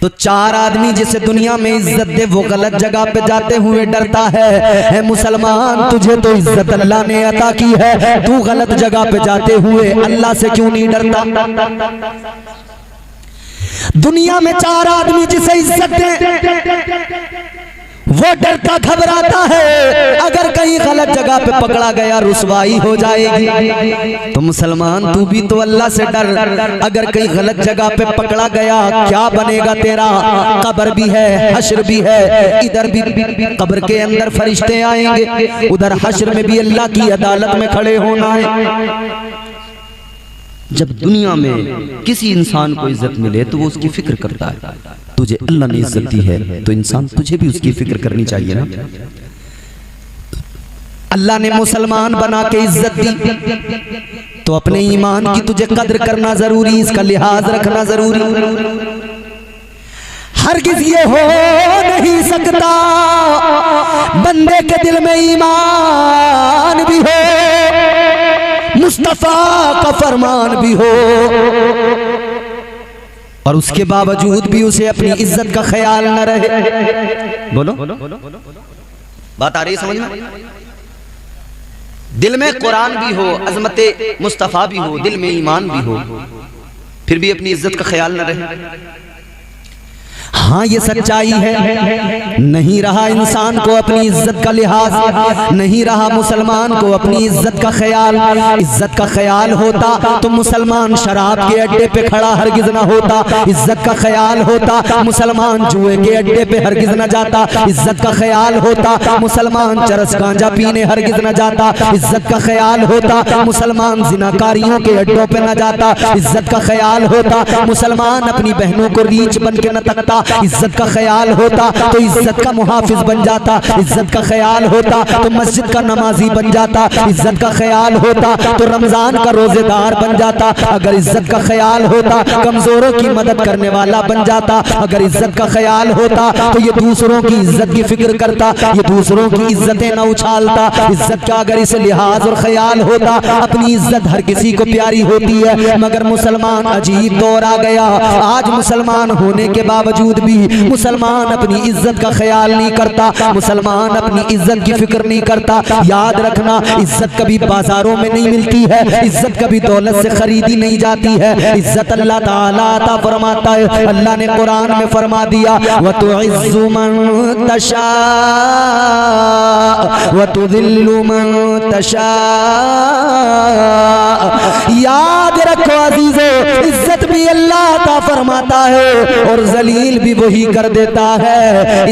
तो चार आदमी जिसे दुनिया में इज्जत दे वो गलत जगह पे जाते हुए डरता है। मुसलमान, तुझे तो इज्जत अल्लाह ने अता की है, तू गलत जगह पे जाते हुए अल्लाह से क्यों नहीं डरता। दुनिया में चार आदमी जिसे इज्जत दे वो डरता घबराता है, अगर कहीं गलत जगह पे पकड़ा गया रुसवाई हो जाएगी। तो मुसलमान, तू भी तो अल्लाह से डर, अगर कहीं गलत जगह पे पकड़ा गया क्या बनेगा तेरा। कब्र भी है, हश्र भी है, इधर भी कब्र के अंदर फरिश्ते आएंगे, उधर हश्र में भी अल्लाह की अदालत में खड़े होना है। जब दुनिया में किसी इंसान को इज्जत मिले तो वो उसकी फिक्र करता है, तुझे अल्लाह ने इज्जत दी है तो इंसान तुझे भी उसकी फिक्र करनी चाहिए ना। अल्लाह ने मुसलमान बना के इज्जत दी तो अपने ईमान की तुझे कद्र करना जरूरी, इसका लिहाज रखना जरूरी। हरगिज़ ये हो नहीं सकता बंदे के दिल में ईमान भी हो, मुस्तफा का फरमान भी हो, और उसके बावजूद भी उसे अपनी इज्जत का ख्याल न रहे। बोलो, बात आ रही है समझ में। दिल में कुरान भी हो, अजमत मुस्तफा भी हो, दिल में ईमान भी हो, फिर भी अपनी इज्जत का ख्याल न रहे। हाँ, ये सच्चाई है। नहीं रहा इंसान को अपनी इज्जत का लिहाज, नहीं रहा मुसलमान को अपनी इज्जत का ख्याल। इज्जत का ख्याल होता तो मुसलमान शराब के अड्डे पे खड़ा हरगिज ना होता। इज्जत का ख्याल होता मुसलमान जुए के अड्डे पे हरगिज न जाता। इज्जत का ख्याल होता मुसलमान चरस गांजा पीने हरगिज न जाता। इज्जत का ख्याल होता मुसलमान जिनाकारियों के अड्डों पे न जाता। इज्जत का ख्याल होता मुसलमान अपनी बहनों को रीछ बन के न तकता। इज्जत का ख्याल होता तो इज्जत का मुहाफिज बन जाता। इज्जत का ख्याल होता तो मस्जिद का नमाजी बन जाता। इज्जत का ख्याल होता तो रमजान का रोजेदार बन जाता। अगर इज्जत का ख्याल होता कमजोरों की मदद करने वाला बन जाता। अगर इज्जत का ख्याल होता तो ये दूसरों की इज्जत की फिक्र करता, ये दूसरों की इज्जतें न उछालता। इज्जत का अगर इसे लिहाज और ख्याल होता, अपनी इज्जत हर किसी को प्यारी होती है, मगर मुसलमान अजीब दौर आ गया। आज मुसलमान होने के बावजूद बावजूद भी मुसलमान अपनी इज्जत का ख्याल नहीं करता, मुसलमान अपनी इज्जत की फिक्र नहीं करता। याद रखना, इज्जत कभी बाजारों में नहीं मिलती है, इज्जत कभी दौलत से खरीदी नहीं जाती है। इज्जत अल्लाह ताला अता फरमाता है। अल्लाह ने कुरान में फरमा दिया, व तुइज़्ज़ु मन तशा व तुज़िल्लु मन तशा। याद रखो अजीजों, इज्जत भी अल्लाह अता फरमाता है और जलील भी वही कर देता है।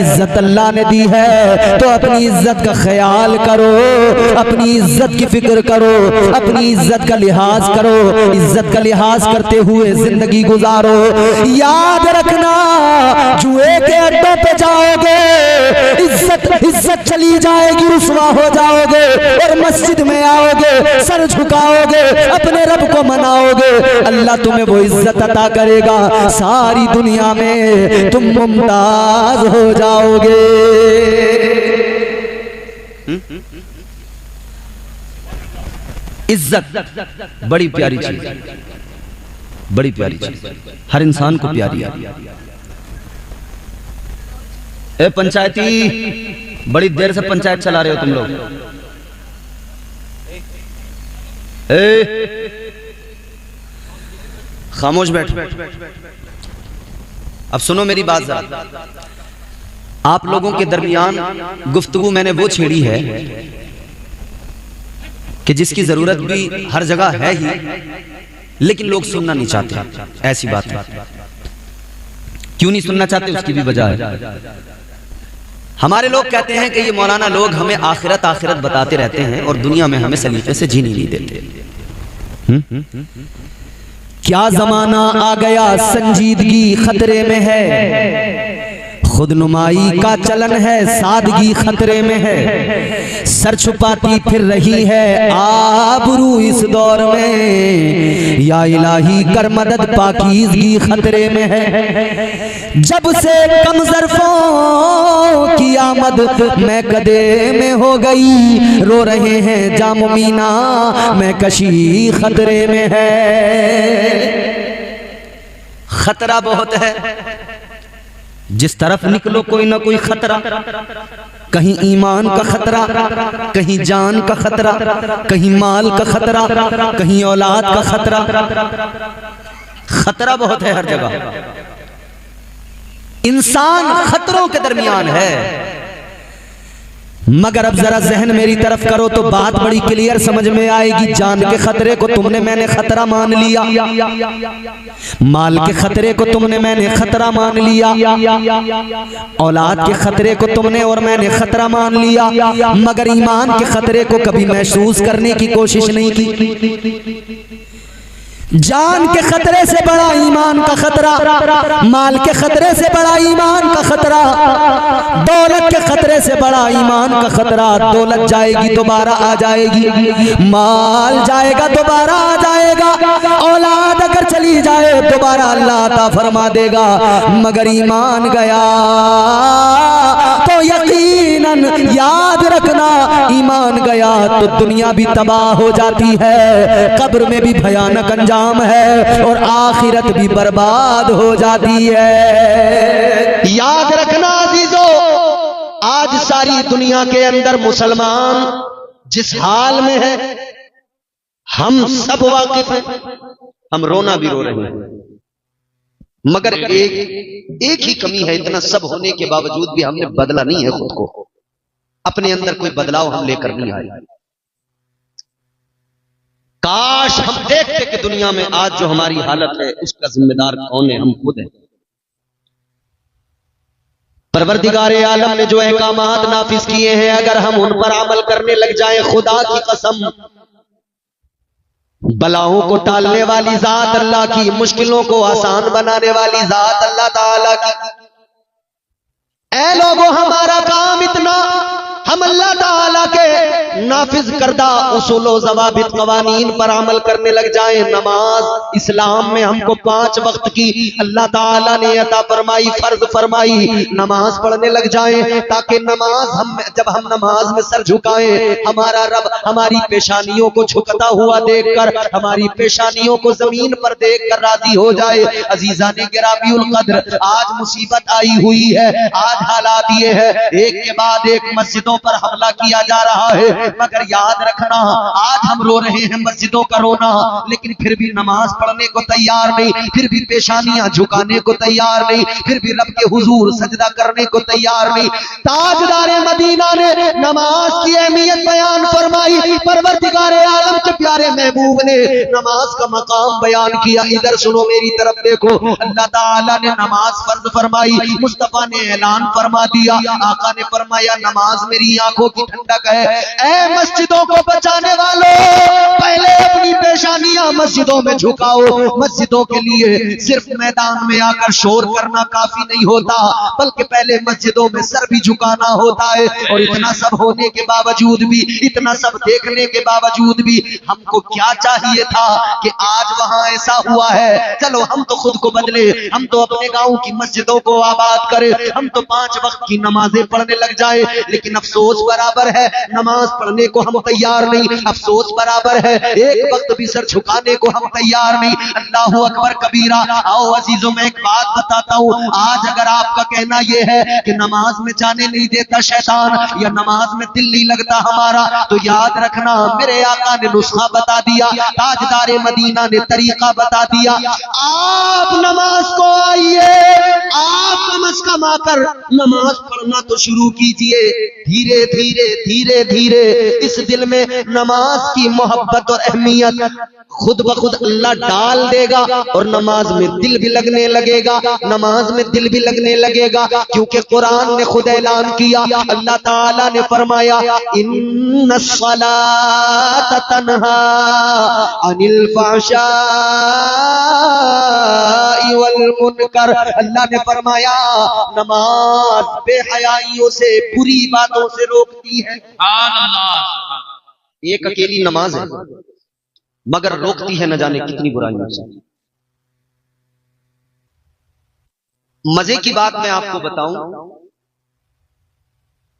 इज्जत अल्लाह ने दी है तो अपनी इज्जत का ख्याल करो, अपनी इज्जत की फिक्र करो, अपनी इज्जत का लिहाज करो, इज्जत का लिहाज करते हुए जिंदगी गुजारो। याद रखना, जुए के अड्डों पे जाओगे, इज्जत चली जाएगी, रुसवा हो जाओगे, और मस्जिद में आओगे, सर झुकाओगे, अपने रब को मनाओगे, अल्लाह तुम्हें वो इज्जत अता करेगा, सारी दुनिया में तुम मुमताज हो जाओगे। इज्जत बड़ी प्यारी चीज, बड़ी प्यारी चीज, हर इंसान को प्यारी है। ए पंचायती, बड़ी देर से पंचायत चला रहे हो तुम लोग। खामोश बैठ। अब सुनो मेरी बात जरा। आप लोगों के दरमियान गुफ्तगू मैंने वो छेड़ी है कि जिसकी जरूरत भी हर जगह है ही, लेकिन लोग सुनना नहीं चाहते। ऐसी बात है। क्यों नहीं सुनना चाहते, उसकी भी वजह है। हमारे लोग कहते हैं कि ये मौलाना लोग हमें आखिरत आखिरत बताते रहते हैं और दुनिया में हमें सलीके से जीने नहीं देते। क्या जमाना आ गया, संजीदगी खतरे में है, खुदनुमाई का चलन है, सादगी खतरे में है, सर छुपाती फिर रही है आबरू इस दौर में, या इलाही कर मदद पाकीज़गी खतरे में है। जब से कम ज़र्फ़ों की आमद मैं कदे में हो गई, रो रहे हैं जामुमीना मैं कशी खतरे में है। खतरा बहुत है, जिस तरफ निकलो कोई ना कोई खतरा, कहीं ईमान का खतरा, कहीं जान का खतरा, कहीं माल का खतरा, कहीं औलाद का खतरा। खतरा बहुत है हर जगह। इंसान खतरों के दरमियान है। मगर अब जरा जहन मेरी तरफ करो तो बात बड़ी क्लियर समझ में आएगी। जान के खतरे को तुमने मैंने खतरा मान लिया, माल के खतरे को तुमने मैंने खतरा मान लिया, औलाद के खतरे को तुमने और मैंने खतरा मान लिया, मगर ईमान के खतरे को कभी महसूस करने की कोशिश नहीं की। जान के खतरे से बड़ा ईमान का खतरा, माल के खतरे से बड़ा ईमान का खतरा, दौलत के खतरे से बड़ा ईमान का खतरा। दौलत जाएगी दोबारा आ जाएगी, माल जाएगा दोबारा आ जाएगा, औलाद अगर चली जाए दोबारा अल्लाह अता फरमा देगा, मगर ईमान गया तो यकीनन याद रखना, ईमान गया तो दुनिया भी तबाह हो जाती है, कब्र में भी भयानक अंजाम है और आखिरत भी बर्बाद हो जाती है। याद रखना अजीजों, आज सारी दुनिया के अंदर मुसलमान जिस हाल में है हम सब वाकिफ हैं। हम रोना भी रो रहे हैं, मगर एक ही कमी है, इतना सब होने के बावजूद भी हमने बदला नहीं है खुद को, अपने अंदर कोई बदलाव हम लेकर नहीं आए। काश हम देखते कि दुनिया में आज जो हमारी हालत है उसका जिम्मेदार कौन है, हम खुद हैं। परवरदिगारे आलम ने जो अहकामात नाफिज किए हैं, अगर हम उन पर अमल करने लग जाएं, खुदा की कसम, बलाओं को टालने वाली जात अल्लाह की, मुश्किलों को आसान बनाने वाली जात अल्लाह ताला की। ऐ लोगों, हमारा काम इतना, हम अल्लाह ताला के नाफिज करदा उसूलो ज़वाबित क़वानीन पर अमल करने लग जाए। नमाज इस्लाम में हमको 5 वक्त की अल्लाह ताला ने अता फरमाई, फर्ज फरमाई। नमाज पढ़ने लग जाए ताकि नमाज जब हम नमाज में सर झुकाएं, हमारा रब हमारी पेशानियों को झुकता हुआ देखकर, हमारी पेशानियों को जमीन पर देखकर राजी हो जाए। अजीज़ाने गिरामीउल क़द्र, आज मुसीबत आई हुई है, आज हालात ये है, एक के बाद एक मस्जिदों पर हमला किया जा रहा है, मगर याद रखना आज हम रो रहे हैं मस्जिदों का रोना, लेकिन फिर भी नमाज पढ़ने को तैयार नहीं, फिर भी पेशानियां झुकाने को तैयार नहीं, फिर भी रब के हुजूर सजदा करने को तैयार नहीं। ताजदारे मदीना ने नमाज की अहमियत बयान फरमाई, परवरदिगारे आलम के प्यारे महबूब ने नमाज का मकाम बयान किया। इधर सुनो, मेरी तरफ देखो, अल्लाह ताला ने नमाज फर्ज फरमाई, मुस्तफा ने ऐलान फरमा दिया, आका ने फरमाया नमाज मेरी आंखों की ठंडक है। ऐ मस्जिदों को बचाने वालों, पहले अपनी पेशानियां मस्जिदों में झुकाओ। मस्जिदों के लिए सिर्फ मैदान में आकर शोर करना काफी नहीं होता, बल्कि पहले मस्जिदों में सर भी झुकाना होता है। और इतना सब होने के बावजूद भी, इतना सब देखने के बावजूद भी हमको क्या चाहिए था कि आज वहां ऐसा हुआ है। चलो हम तो खुद को बदले, हम तो अपने गांव की मस्जिदों को आबाद करें, हम तो 5 वक्त की नमाजें पढ़ने लग जाए। लेकिन अफसोस बराबर है, नमाज पढ़ने को हम तैयार नहीं। अफसोस बराबर है, एक वक्त भी सर झुकाने को हम तैयार नहीं। अल्लाह अकबर कबीरा। आओ अजीजों, में एक बात बताता हूँ, आज अगर आपका कहना यह है कि नमाज में जाने नहीं देता शैतान, या नमाज में दिल नहीं लगता हमारा, तो याद रखना मेरे आका ने नुस्खा बता दिया, ताजदारे मदीना ने तरीका बता दिया। आप नमाज को आइए, आप कम अज कम आकर नमाज पढ़ना तो शुरू कीजिए। धीरे धीरे धीरे धीरे इस दिल में नमाज की मोहब्बत और अहमियत खुद ब खुद अल्लाह डाल देगा, और नमाज में दिल भी लगने लगेगा, नमाज में दिल भी लगने लगेगा। क्योंकि कुरान ने खुद ऐलान किया, अल्लाह ताला ने फरमाया, इन्नस्सलात तन्हा अनिल फहशाई वल मुनकर। अल्लाह ने फरमाया नमाज बेहयाइयों से, बुरी बातों से रोकती है। एक अकेली नमाज है, मगर रोकती है न जाने कितनी बुराइयों से। मजे की बात मैं आपको बताऊं,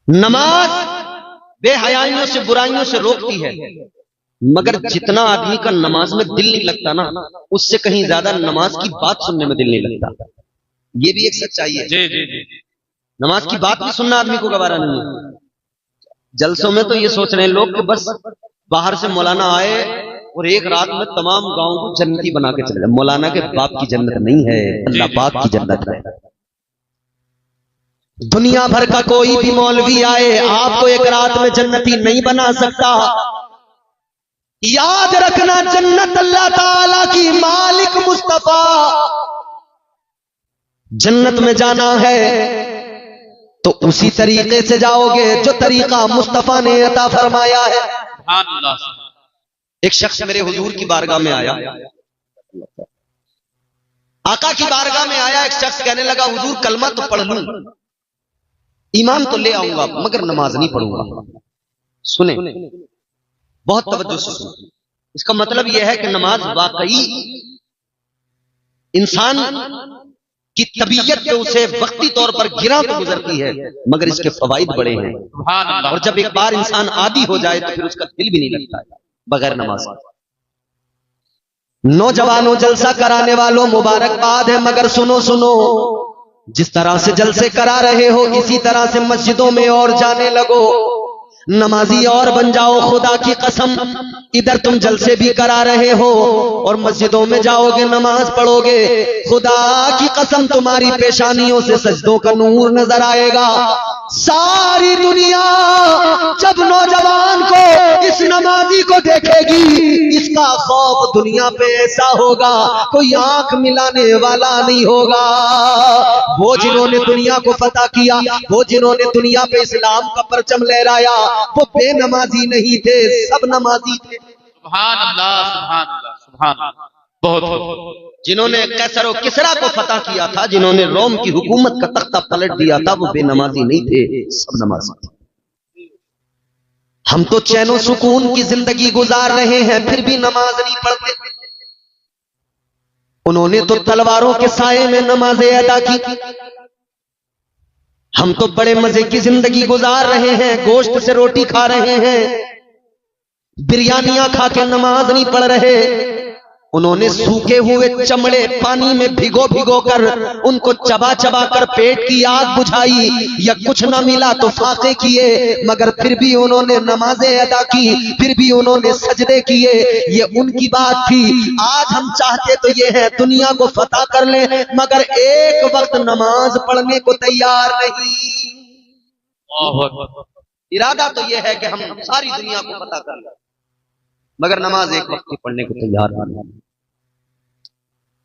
नमाज बेहयाइयों से, बुराइयों से रोकती है, मगर जितना आदमी का नमाज में दिल नहीं लगता ना, उससे कहीं ज्यादा नमाज की बात सुनने में दिल नहीं लगता। ये भी एक सच्चाई है। जी जी जी। नमाज की बात भी सुनना आदमी को गवारा नहीं है। जलसों में तो ये सोच रहे हैं लोग कि बस बाहर से मौलाना आए और एक रात में तमाम गांव को जन्नती बना के चले जाए। मौलाना के बाप की जन्नत नहीं है, अल्लाह पाक की जन्नत है। दुनिया भर का कोई भी मौलवी आए, आपको एक रात में जन्नती नहीं बना सकता। याद रखना, जन्नत अल्लाह ताला की, मालिक मुस्तफा। जन्नत में जाना है तो उसी तरीके से जाओगे जो तरीका मुस्तफा ने अता फरमाया है। एक शख्स मेरे हुजूर की बारगाह में आया, आका की बारगाह में आया। एक शख्स कहने लगा, हुजूर कलमा तो पढ़ लूं, ईमान तो ले आऊंगा, मगर नमाज नहीं पढ़ूंगा। सुने, बहुत तवज्जो से सुने। इसका मतलब यह है कि नमाज वाकई इंसान की तबीयत पे उसे वक्ती तौर पर गिरा तो गुजरती है, मगर इसके फवाइद बड़े हैं। और जब एक बार इंसान आदी हो जाए तो फिर उसका दिल भी नहीं लगता है बगैर नमाज। नौजवानों, जलसा कराने वालों, मुबारकबाद है, मगर सुनो सुनो, जिस तरह से जलसे करा रहे हो इसी तरह से मस्जिदों में और जाने लगो, नमाजी और बन जाओ। खुदा की कसम, इधर तुम जलसे भी करा रहे हो और मस्जिदों में जाओगे, नमाज पढ़ोगे, खुदा की कसम तुम्हारी पेशानियों से सजदों का नूर नजर आएगा। सारी दुनिया जब नौजवान को, इस नमाजी को देखेगी, इसका खौफ दुनिया पे ऐसा होगा, कोई आंख मिलाने वाला नहीं होगा। वो जिन्होंने दुनिया को फतह किया, वो जिन्होंने दुनिया पे इस्लाम का परचम लहराया, वो बेनमाजी नहीं थे, सब नमाजी थे। सुभान अल्लाह, सुभान अल्लाह, सुभान अल्लाह। बहुत जिन्होंने कैसर और किसरा को फतह किया था, जिन्होंने रोम की हुकूमत का तख्ता पलट दिया था, वो बेनमाजी नहीं थे, सब नमाजी थे। हम तो चैनो सुकून की जिंदगी गुजार रहे हैं फिर भी नमाज नहीं पढ़ते। उन्होंने तो तलवारों के साए में नमाजें अदा की, हम तो बड़े मजे की जिंदगी गुजार रहे हैं, गोश्त से रोटी खा रहे हैं, बिरयानियां खा के नमाज नहीं पढ़ रहे। उन्होंने सूखे हुए चमड़े पानी में भिगो भिगो कर उनको चबा चबा कर पेट की आग बुझाई, या कुछ ना मिला तो फाके किए, मगर फिर भी उन्होंने नमाजें अदा की, फिर भी उन्होंने सजदे किए। ये उनकी बात थी। आज हम चाहते तो ये है दुनिया को फतह कर ले, मगर एक वक्त नमाज पढ़ने को तैयार नहीं। इरादा तो ये है कि हम सारी दुनिया को फतह कर लें, मगर नमाज एक वक्त की पढ़ने को तैयार नहीं।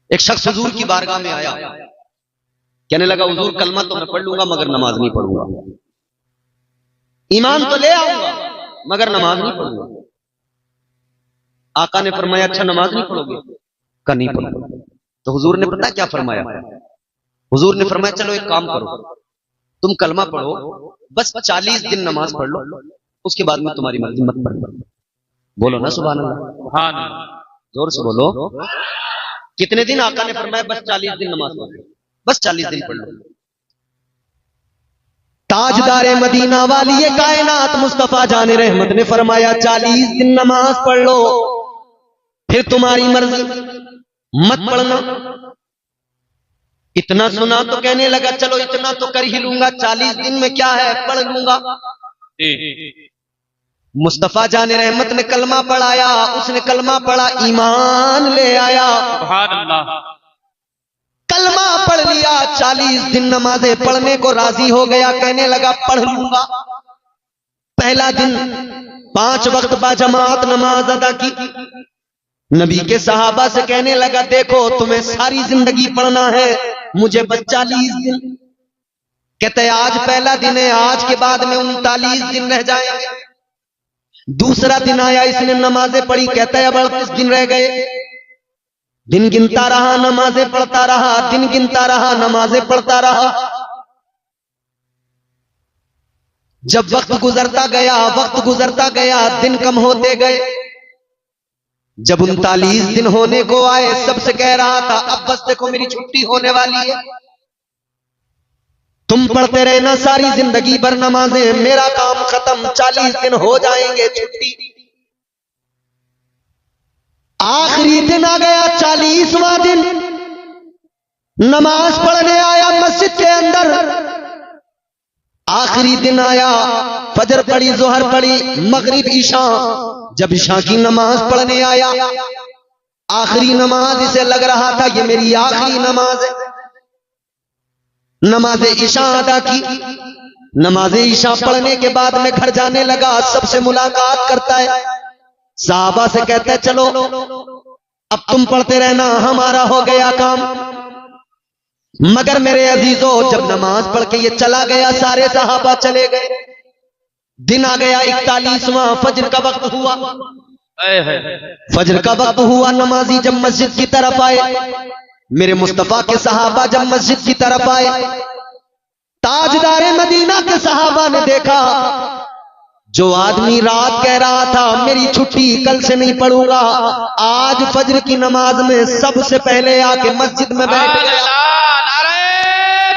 एक शख्स हुजूर की बारगाह में आया, कहने लगा हुजूर कलमा तो मैं पढ़ लूंगा मगर नमाज नहीं पढ़ूंगा, ईमान तो ले आऊंगा मगर नमाज नहीं पढ़ूंगा। आका ने फरमाया अच्छा नमाज नहीं पढ़ोगे? का नहीं पढ़ूंगा। तो हुजूर ने पता क्या फरमाया? हुजूर ने फरमाया चलो एक काम करो, तुम कलमा पढ़ो, बस 40 दिन नमाज पढ़ लो, उसके बाद में तुम्हारी मर्जी, मत पढ़ो। बोलो ना सुभान अल्लाह, जोर से बोलो। कितने दिन? आका ने फरमाया बस 40 दिन नमाज पढ़ लो, बस 40 दिन पढ़ लो। ताजदारे मदीना वाली ये कायनात मुस्तफा जाने रहमत ने फरमाया 40 दिन नमाज पढ़ लो, फिर तुम्हारी मर्जी, मत पढ़ना। इतना सुना तो कहने लगा चलो इतना तो कर ही लूंगा, 40 दिन में क्या है, पढ़ लूंगा। मुस्तफा जाने रहमत ने कलमा पढ़ाया, उसने कलमा पढ़ा, ईमान ले आया, सुभान अल्लाह, कलमा पढ़ लिया, 40 दिन नमाजें पढ़ने को राजी हो गया, कहने लगा पढ़ लूंगा। पहला दिन 5 वक्त बाजमात नमाज अदा की। नबी के सहाबा से कहने लगा देखो तुम्हें सारी जिंदगी पढ़ना है, मुझे बस 40 दिन। कहते आज पहला दिन है, आज के बाद में 39 दिन रह जाएंगे। दूसरा दिन आया, इसने नमाजें पढ़ी, कहता है अब 38 दिन रह गए। दिन गिनता रहा, नमाजें पढ़ता रहा, दिन गिनता रहा, नमाजें पढ़ता रहा। जब वक्त गुजरता गया, वक्त गुजरता गया, दिन कम होते गए। जब 39 दिन होने को आए, सबसे कह रहा था अब बस देखो मेरी छुट्टी होने वाली है, तुम पढ़ते रहना सारी जिंदगी भर नमाजें, मेरा काम खत्म, 40 दिन हो जाएंगे, छुट्टी। आखिरी दिन आ गया, 40वां दिन, नमाज पढ़ने आया मस्जिद के अंदर। आखिरी दिन आया, फजर पढ़ी, जोहर पढ़ी, मगरिब, ईशा। जब ईशा की नमाज पढ़ने आया, आखिरी नमाज इसे लग रहा था ये मेरी आखिरी नमाज है। नमाज ईशा अदा की। नमाज ईशा पढ़ने के बाद में घर जाने लगा, सबसे मुलाकात करता है, साहबा से कहता है चलो अब तुम पढ़ते रहना, हमारा हो गया काम। मगर मेरे अजीजों, जब नमाज पढ़ के ये चला गया, सारे सहाबा चले गए। दिन आ गया 41वां, फजर का वक्त हुआ। फजर का वक्त हुआ, नमाजी जब मस्जिद की तरफ आए, मेरे मुस्तफा के सहाबा जब मस्जिद की तरफ आए, ताजदारे मदीना के सहाबा ने देखा जो आदमी रात कह रहा था मेरी छुट्टी, कल से नहीं पढ़ूंगा, आज फजर की नमाज में सबसे पहले आके मस्जिद में बैठ गया। नारे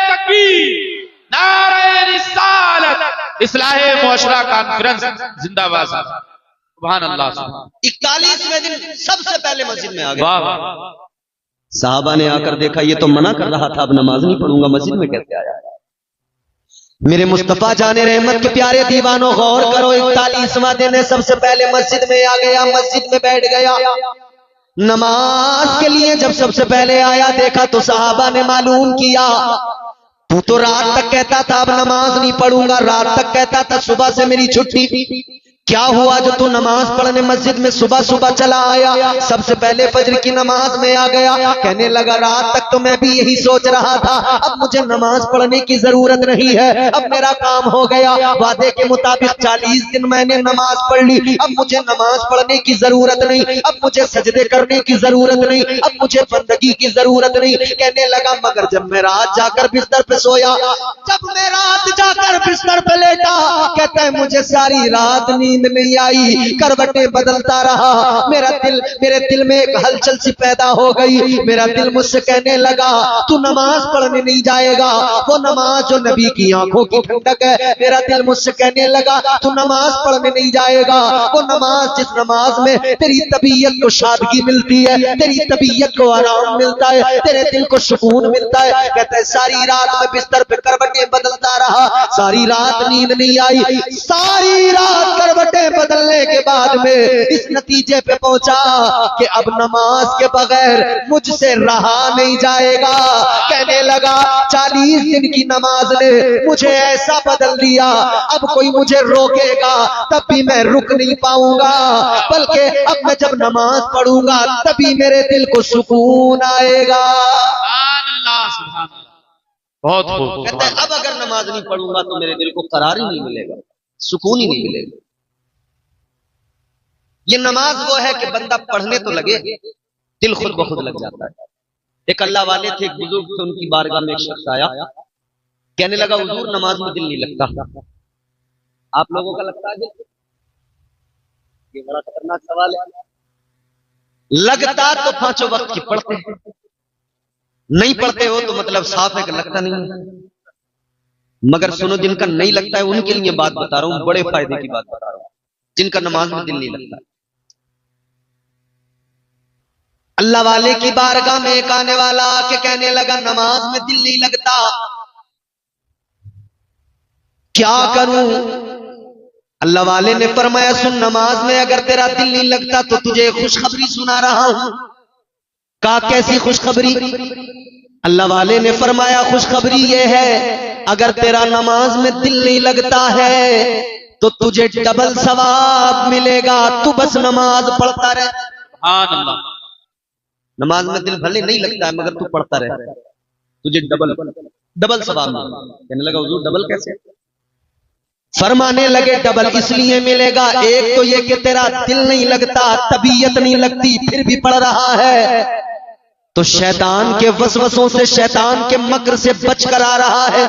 तकबीर, नारे रिसालत, इस्लाहे मुआशरा कॉन्फ्रेंस जिंदाबाद, सुभान अल्लाह। 41वें दिन सबसे पहले मस्जिद में आ गया। वाह वाह। साहबा ने आकर देखा ये तो मना कर रहा था, अब नमाज नहीं पढ़ूंगा, मस्जिद में कैसे आया? मेरे मुस्तफा जाने रहमत के प्यारे दीवानों, गौर करो, 41वां दिन है, सबसे पहले मस्जिद में आ गया, मस्जिद में बैठ गया। नमाज के लिए जब सबसे पहले आया, देखा तो साहबा ने मालूम किया तू तो रात तक कहता था अब नमाज नहीं पढ़ूंगा, रात तक कहता था सुबह से मेरी छुट्टी, क्या हुआ जो तू नमाज पढ़ने मस्जिद में सुबह सुबह चला आया, सबसे पहले फजर की नमाज में आ गया? कहने लगा रात तक तो मैं भी यही सोच रहा था, अब मुझे नमाज पढ़ने की जरूरत नहीं है, अब मेरा काम हो गया, वादे के मुताबिक 40 दिन मैंने नमाज पढ़ ली, अब मुझे नमाज पढ़ने की जरूरत नहीं, अब मुझे सजदे करने की जरूरत नहीं, अब मुझे बंदगी की जरूरत नहीं। कहने लगा मगर जब मैं रात जाकर बिस्तर पे सोया, जब मैं रात जाकर बिस्तर पे लेटा, कहता है मुझे सारी रात नींद नींद नहीं आई, करवटें बदलता रहा। मेरे दिल में एक हलचल सी पैदा हो गई। मेरा दिल मुझसे कहने लगा तू नमाज पढ़ने नहीं जाएगा, वो नमाज जो नबी की आंखों की ठंडक है। मेरा दिल मुझसे कहने लगा तू नमाज पढ़ने नहीं जाएगा, वो नमाज जिस नमाज में तेरी तबीयत को शादगी मिलती है, तेरी तबीयत को आराम मिलता है, तेरे दिल को सुकून मिलता है। कहता है सारी रात में बिस्तर पे करवटें बदलता रहा, सारी रात नींद नहीं आई। सारी रात करवटें बदलने के बाद में इस नतीजे पे पहुंचा कि अब नमाज के बगैर मुझसे रहा नहीं जाएगा। कहने लगा 40 दिन की नमाज ने मुझे ऐसा बदल दिया, अब कोई मुझे रोकेगा तब भी मैं रुक नहीं पाऊंगा, बल्कि अब मैं जब नमाज पढ़ूंगा तभी मेरे दिल को सुकून आएगा। अल्लाह सुभान अल्लाह, बहुत खूब। कहते हैं अब अगर नमाज नहीं पढ़ूंगा तो मेरे दिल को करार ही नहीं मिलेगा, सुकून ही नहीं मिलेगा। ये नमाज वो है कि बंदा पढ़ने तो लगे, दिल खुद ब खुद लग जाता है। एक अल्लाह वाले थे, एक बुजुर्ग थे, उनकी बारगाह में एक शख्स आया, कहने लगा हुजूर नमाज में दिल नहीं लगता। आप लोगों का लगता है? ये बड़ा खतरनाक सवाल है। लगता तो पांचों वक्त की पढ़ते हैं, नहीं पढ़ते हो तो मतलब साफ है कि लगता नहीं है। मगर सुनो, जिनका नहीं लगता है उनके लिए बात बता रहा हूं, बड़े फायदे की बात बता रहा हूं, जिनका नमाज में दिल नहीं लगता। अल्लाह वाले की बारगाह में एक आने वाला आके कहने लगा नमाज में दिल नहीं लगता, क्या करूं? अल्लाह वाले ने फरमाया सुन, नमाज में अगर तेरा दिल नहीं लगता तो तुझे खुशखबरी सुना रहा हूं। कहा कैसी खुशखबरी? अल्लाह वाले ने फरमाया खुशखबरी ये है, अगर तेरा नमाज में दिल नहीं लगता है तो तुझे डबल सवाब मिलेगा, तू बस नमाज पढ़ता रहे। सुभान अल्लाह। नमाज में दिल भले नहीं लगता है मगर तू पढ़ता रहे, तुझे डबल सवाब मिलेगा। कहने लगा हुजूर डबल कैसे? फरमाने लगे डबल इसलिए मिलेगा, एक तो ये कि तेरा दिल नहीं लगता, तबीयत नहीं लगती, फिर भी पढ़ रहा है तो शैतान के वसवसों से, शैतान के मकर से बच कर आ रहा है,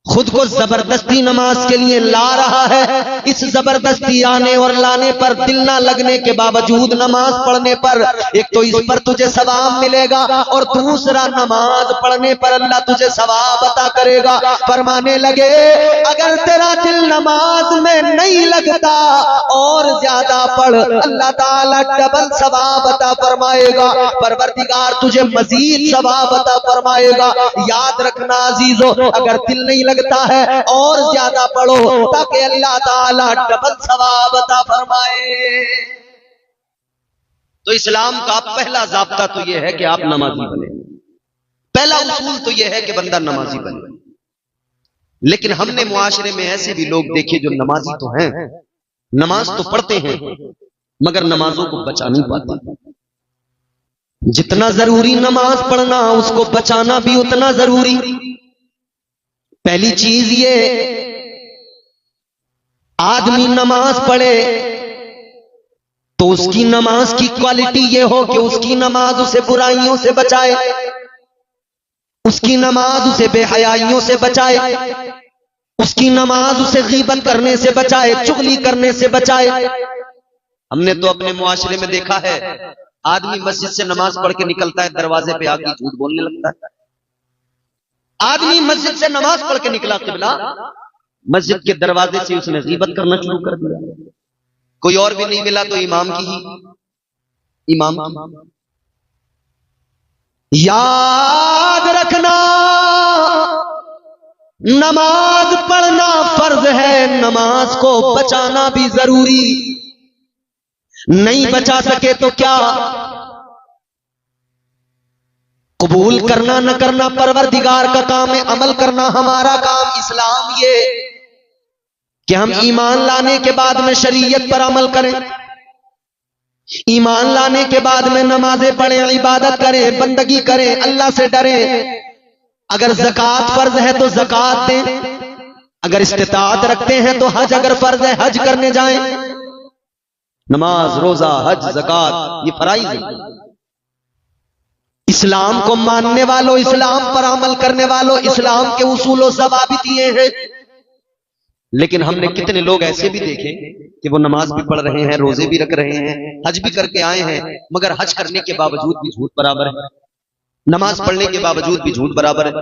खुद को जबरदस्ती नमाज के लिए ला रहा है। इस जबरदस्ती आने और लाने पर, दिल ना लगने के बावजूद नमाज पढ़ने पर, एक तो इस पर तुझे सवाब मिलेगा और दूसरा नमाज पढ़ने पर अल्लाह तुझे सवाब अता करेगा। फरमाने लगे अगर तेरा दिल नमाज में नहीं लगता और ज्यादा पढ़, अल्लाह ताला डबल सवाब अता फरमाएगा, परवरदिगार तुझे मजीद सवाब अता फरमाएगा। याद रखना अजीजों, अगर दिल नहीं लगता है और ज्यादा पढ़ो ताकि अल्लाह ताला डबल सवाब अता फरमाए। तो इस्लाम का पहला ज़ाब्ता तो यह है कि आप नमाजी बने, पहला उसूल तो यह है कि बंदा नमाजी बने। लेकिन हमने मुआशरे में ऐसे भी लोग देखे जो नमाजी तो हैं, नमाज तो पढ़ते हैं मगर नमाजों को बचा नहीं पाते। जितना जरूरी नमाज पढ़ना उसको बचाना भी उतना जरूरी। पहली चीज ये, आदमी नमाज पढ़े तो उसकी नमाज की क्वालिटी ये हो कि उसकी नमाज उसे बुराइयों से बचाए, उसकी नमाज उसे बेहयाइयों से बचाए, उसकी नमाज उसे गीबत करने से बचाए, चुगली करने से बचाए। हमने तो अपने मुआशरे में देखा है, आदमी मस्जिद से नमाज पढ़ के निकलता है, दरवाजे पे आके झूठ बोलने लगता है। आदमी मस्जिद से नमाज पढ़ के निकला किबला, मस्जिद के दरवाजे से उसने गीबत करना शुरू कर दिया। कोई और भी नहीं मिला तो इमाम की ही, इमाम की। याद रखना नमाज पढ़ना फर्ज है, नमाज को बचाना भी जरूरी। नहीं बचा सके तो क्या, कबूल करना न करना परवरदिगार का काम है, अमल करना हमारा काम। इस्लाम ये कि हम ईमान लाने के बाद में शरीयत पर अमल करें, ईमान लाने के बाद में नमाजें पढ़ें, इबादत करें, बंदगी करें, अल्लाह से डरें। अगर ज़कात फर्ज है तो ज़कात दें, अगर इस्तिताअत रखते हैं तो हज अगर फर्ज है हज करने जाएं। नमाज, रोजा, हज, ज़कात ये फराइज है। इस्लाम को मानने वालों, इस्लाम पर अमल करने वालों, इस्लाम के उसूलों ज़वाबित ये हैं लेकिन हमने कितने लोग ऐसे भी देखे कि वो नमाज भी पढ़ रहे हैं, रोजे भी रख रहे हैं, हज भी करके आए हैं, मगर हज करने के बावजूद भी झूठ बराबर है, नमाज पढ़ने के बावजूद भी झूठ बराबर है,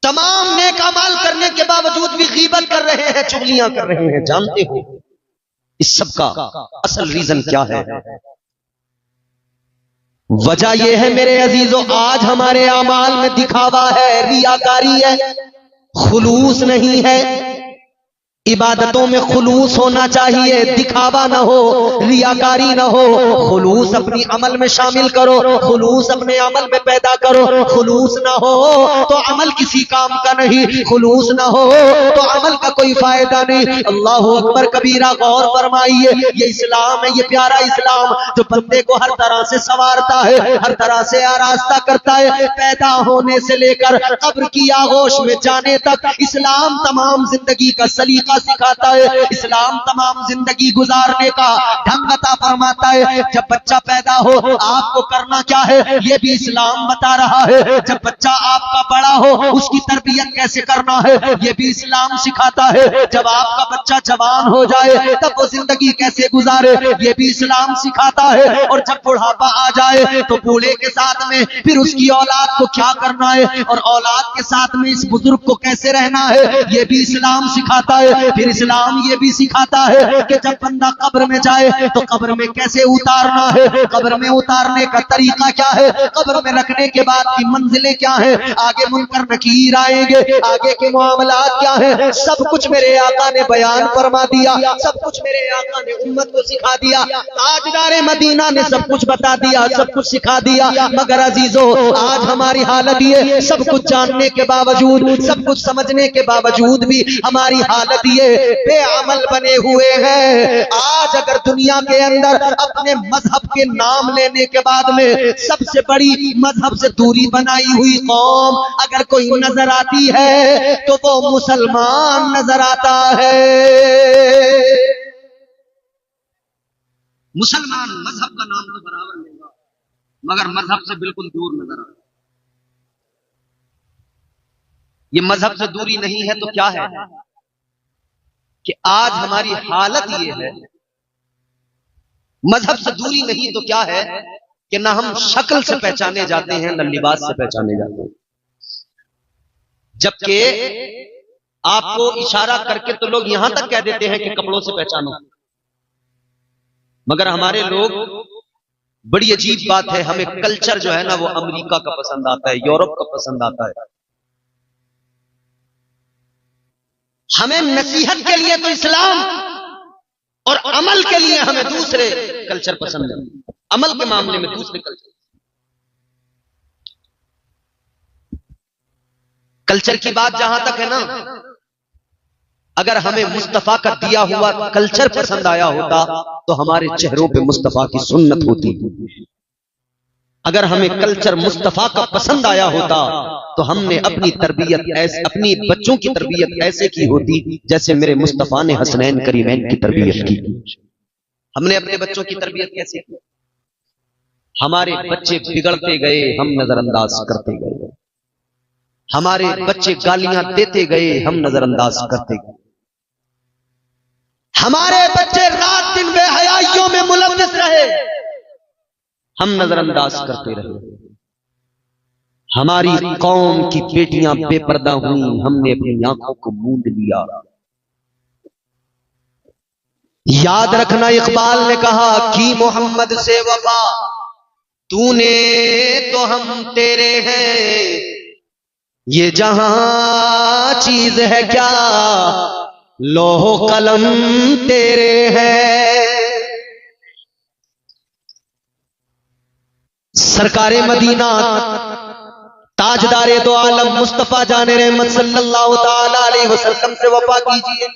तमाम नेक अमाल करने के बावजूद भी गीबत कर रहे हैं, चुगलियां कर रहे हैं। जानते हो इस सब का असल रीजन क्या है? वजह यह है मेरे अजीजों, आज हमारे अमाल में दिखावा है, रियाकारी है, खुलूस नहीं है। इबादतों में खुलूस होना चाहिए, दिखावा ना हो, रियाकारी ना हो। खुलूस अपनी अमल में शामिल करो, खुलूस अपने अमल में पैदा करो। खुलूस ना हो तो अमल किसी काम का नहीं, खुलूस ना हो तो अमल का कोई फायदा नहीं। अल्लाह अकबर कबीरा, गौर फरमाइए, ये इस्लाम है, ये प्यारा इस्लाम जो बंदे को हर तरह से संवारता है, हर तरह से आरास्ता करता है। पैदा होने से लेकर कब्र की आगोश में जाने तक इस्लाम तमाम जिंदगी का सलीका सिखाता है, इस्लाम तमाम जिंदगी गुजारने का ढंग अता फरमाता है। जब बच्चा पैदा हो आपको करना क्या है ये भी इस्लाम बता रहा है। जब बच्चा आपका बड़ा हो उसकी तरबियत कैसे करना है ये भी इस्लाम सिखाता है। जब आपका बच्चा जवान हो जाए तब वो जिंदगी कैसे गुजारे ये भी इस्लाम सिखाता है। और जब बुढ़ापा आ जाए तो बूढ़े के साथ में फिर उसकी औलाद को क्या करना है और औलाद के साथ में इस बुजुर्ग को कैसे रहना है ये भी इस्लाम सिखाता है। फिर इस्लाम ये भी सिखाता है कि जब बंदा कब्र में जाए तो कब्र में कैसे उतारना है, कब्र में उतारने का तरीका क्या है, कब्र में रखने के बाद की मंजिलें क्या है, आगे मुनकर नकीर आएंगे, आगे के मामलात क्या है, सब कुछ मेरे आका ने बयान फरमा दिया, सब कुछ मेरे आका ने उम्मत को सिखा दिया। ताजदार मदीना ने सब कुछ बता दिया, सब कुछ सिखा दिया। मगर अजीजों आज हमारी हालत ये, सब कुछ जानने के बावजूद, सब कुछ समझने के बावजूद भी हमारी हालत ये बेअमल बने हुए हैं। आज अगर दुनिया के अंदर अपने मजहब के नाम लेने के बाद में सबसे बड़ी मजहब से दूरी बनाई हुई कौम अगर कोई नजर आती है तो वो मुसलमान नजर आता है। मुसलमान मजहब का नाम तो बराबर लेगा मगर मजहब से बिल्कुल दूर नजर आता है। ये मजहब से दूरी नहीं है तो क्या है कि आज हमारी हालत ये है, मजहब से दूरी नहीं तो क्या है कि ना हम शक्ल से पहचाने जाते हैं ना लिबास से पहचाने जाते हैं। जबकि आपको इशारा करके तो लोग यहां तक कह देते हैं कि कपड़ों से पहचानो, मगर हमारे लोग, बड़ी अजीब बात है, हमें कल्चर जो है ना वो अमेरिका का पसंद आता है, यूरोप का पसंद आता है। हमें नसीहत के लिए तो इस्लाम और अमल के लिए हमें दूसरे कल्चर पसंद है, अमल के मामले में दूसरे कल्चर की बात जहां तक है ना, अगर हमें मुस्तफा का दिया हुआ कल्चर पसंद आया होता तो हमारे चेहरों पे मुस्तफा की सुन्नत होती। अगर हमें कल्चर मुस्तफा का पसंद आया होता तो हमने अपनी तरबियत ऐसे, अपनी बच्चों की तरबियत ऐसे की होती जैसे मेरे मुस्तफा ने हसनैन करीमैन की तरबियत की। हमने अपने बच्चों की तरबियत कैसे की? हमारे बच्चे बिगड़ते गए, हम नजरअंदाज करते गए। हमारे बच्चे गालियां देते गए, हम नजरअंदाज करते गए। हमारे बच्चे रात दिन बेहयाइयों में मुलव्वस रहे, हम नजरअंदाज करते रहे। हमारी कौम की बेटियां बेपर्दा हुई, हमने अपनी आंखों को मूंद लिया। याद रखना, इकबाल ने कहा कि मोहम्मद से वफा तूने तो हम तेरे हैं, ये जहां चीज है क्या लोहो कलम तेरे हैं। सरकारे मदीना ताजदारे दो आलम मुस्तफा जाने रहमत सल्लल्लाहु ताला अलैहि वसल्लम से वफा कीजिए।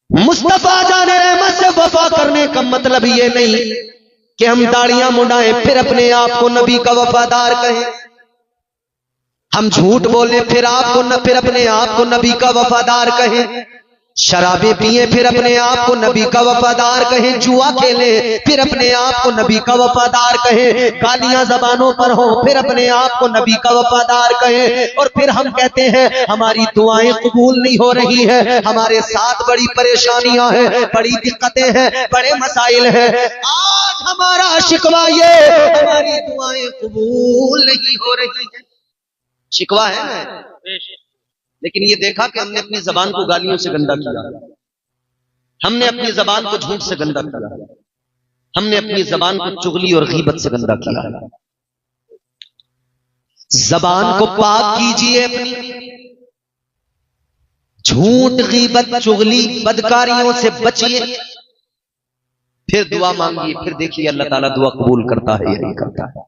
मुस्तफा जाने रहमत से वफा करने का मतलब ये नहीं कि हम दाढ़ियां मुंडाएं फिर अपने आप को नबी का वफादार कहें, हम झूठ बोले फिर अपने आप को नबी का वफादार कहें। शराबे पिए फिर अपने आप को नबी का वफादार कहें, जुआ खेले फिर अपने आप को नबी का वफादार कहें, गालियां जबानों पर हो फिर अपने आप को नबी का वफादार कहें, और फिर हम कहते हैं हमारी दुआएं कबूल नहीं हो रही है, हमारे साथ बड़ी परेशानियां हैं, बड़ी दिक्कतें हैं, बड़े मसाइल हैं। आज हमारा शिकवा ये हमारी दुआएं कबूल नहीं हो रही है, शिकवा है ना। लेकिन ये देखा कि हमने अपनी जबान को गालियों से गंदा किया, हमने अपनी जबान को झूठ से गंदा किया, हमने अपनी जबान को चुगली और गीबत से गंदा किया। जबान को पाक कीजिए अपनी, झूठ गीबत चुगली बदकारियों से बचिए, फिर दुआ मांगिए, फिर देखिए अल्लाह ताला दुआ कबूल करता है या नहीं करता है।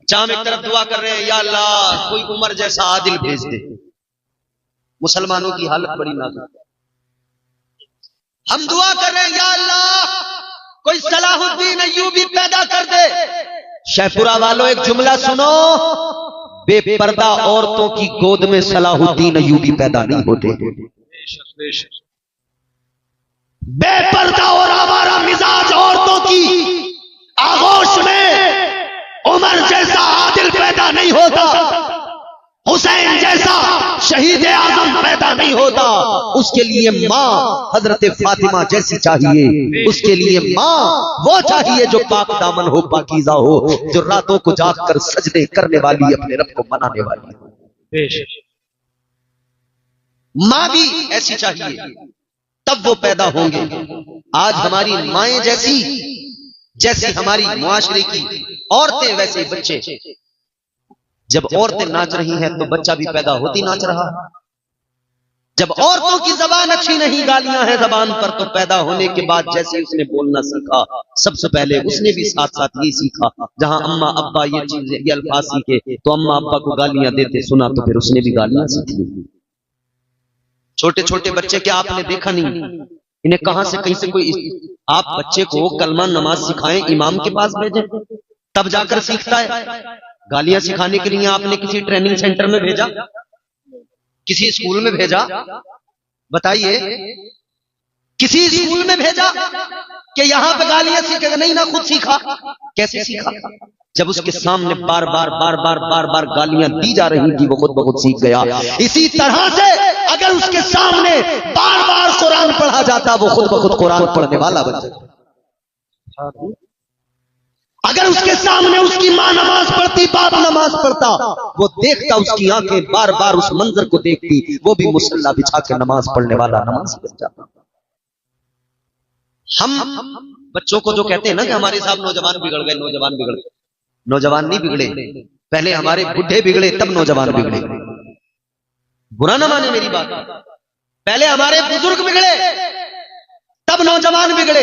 हम एक तरफ दुआ कर रहे हैं, या अल्लाह कोई उमर जैसा आदिल भेज दे। मुसलमानों की हालत बड़ी नाजुक है। हम दुआ कर रहे हैं, या अल्लाह कोई सलाहुद्दीन अय्यूबी पैदा कर दे। शेखपुरा वालों एक जुमला सुनो, बेपर्दा औरतों की गोद में सलाहुद्दीन अय्यूबी पैदा नहीं होते। बेपर्दा और आवारा मिजाज औरतों की आगोश में उमर जैसा आदिल पैदा नहीं होता, हुसैन जैसा शहीद आजम पैदा नहीं होता। उसके लिए माँ हजरत फातिमा जैसी चाहिए, उसके लिए माँ वो चाहिए जो पाक दामन हो, पाकीज़ा हो, जो रातों को जाग कर सजदे करने वाली, अपने रब को मनाने वाली। माँ भी ऐसी चाहिए, तब वो पैदा होंगे। आज हमारी माएं जैसी हमारी मुआशरे की औरतें वैसे बच्चे। जब औरतें नाच रही हैं तो बच्चा भी पैदा होती नाच रहा है। जब औरतों की जबान अच्छी नहीं, गालियां हैं जबान पर, तो पैदा होने के बाद जैसे उसने बोलना सीखा, सबसे पहले उसने भी साथ साथ ये सीखा। जहां अम्मा अब्बा ये चीजें ये अल्फाज सीखे तो अम्मा अब्बा को गालियां देते सुना, तो फिर उसने भी गालियां सीख ली। छोटे छोटे बच्चे क्या आपने देखा नहीं, इन्हें कहां से कहीं से कोई, आप बच्चे को कलमा नमाज सिखाएं, इमाम के पास भेजें, तब जाकर सीखता है। गालियां सिखाने के लिए आपने किसी ट्रेनिंग सेंटर में भेजा, किसी स्कूल में भेजा? बताइए, किसी स्कूल में भेजा कि यहां पे गालियां सीखेगा? नहीं ना, खुद सीखा। कैसे सीखा? जब उसके सामने बार बार गालियां दी जा रही थी, वो खुद ब खुद सीख गया। इसी तरह से अगर उसके सामने बार बार कुरान पढ़ा जाता, वो खुद ब खुद कुरान पढ़ने वाला बन जाता। अगर उसके सामने उसकी मां नमाज पढ़ती, बाप नमाज पढ़ता, वो देखता, उसकी आंखें बार बार उस मंजर को देखती, वो भी मुसल्ला बिछा के नमाज पढ़ने वाला नमाज बन जाता। हम बच्चों को जो कहते हैं ना कि हमारे साहब नौजवान बिगड़ गए, नौजवान बिगड़ गए, नौजवान नहीं बिगड़े, पहले हमारे बुढ़े बिगड़े तब नौजवान बिगड़े। बुरा ना माने मेरी बात, पहले हमारे बुजुर्ग बिगड़े तब नौजवान बिगड़े,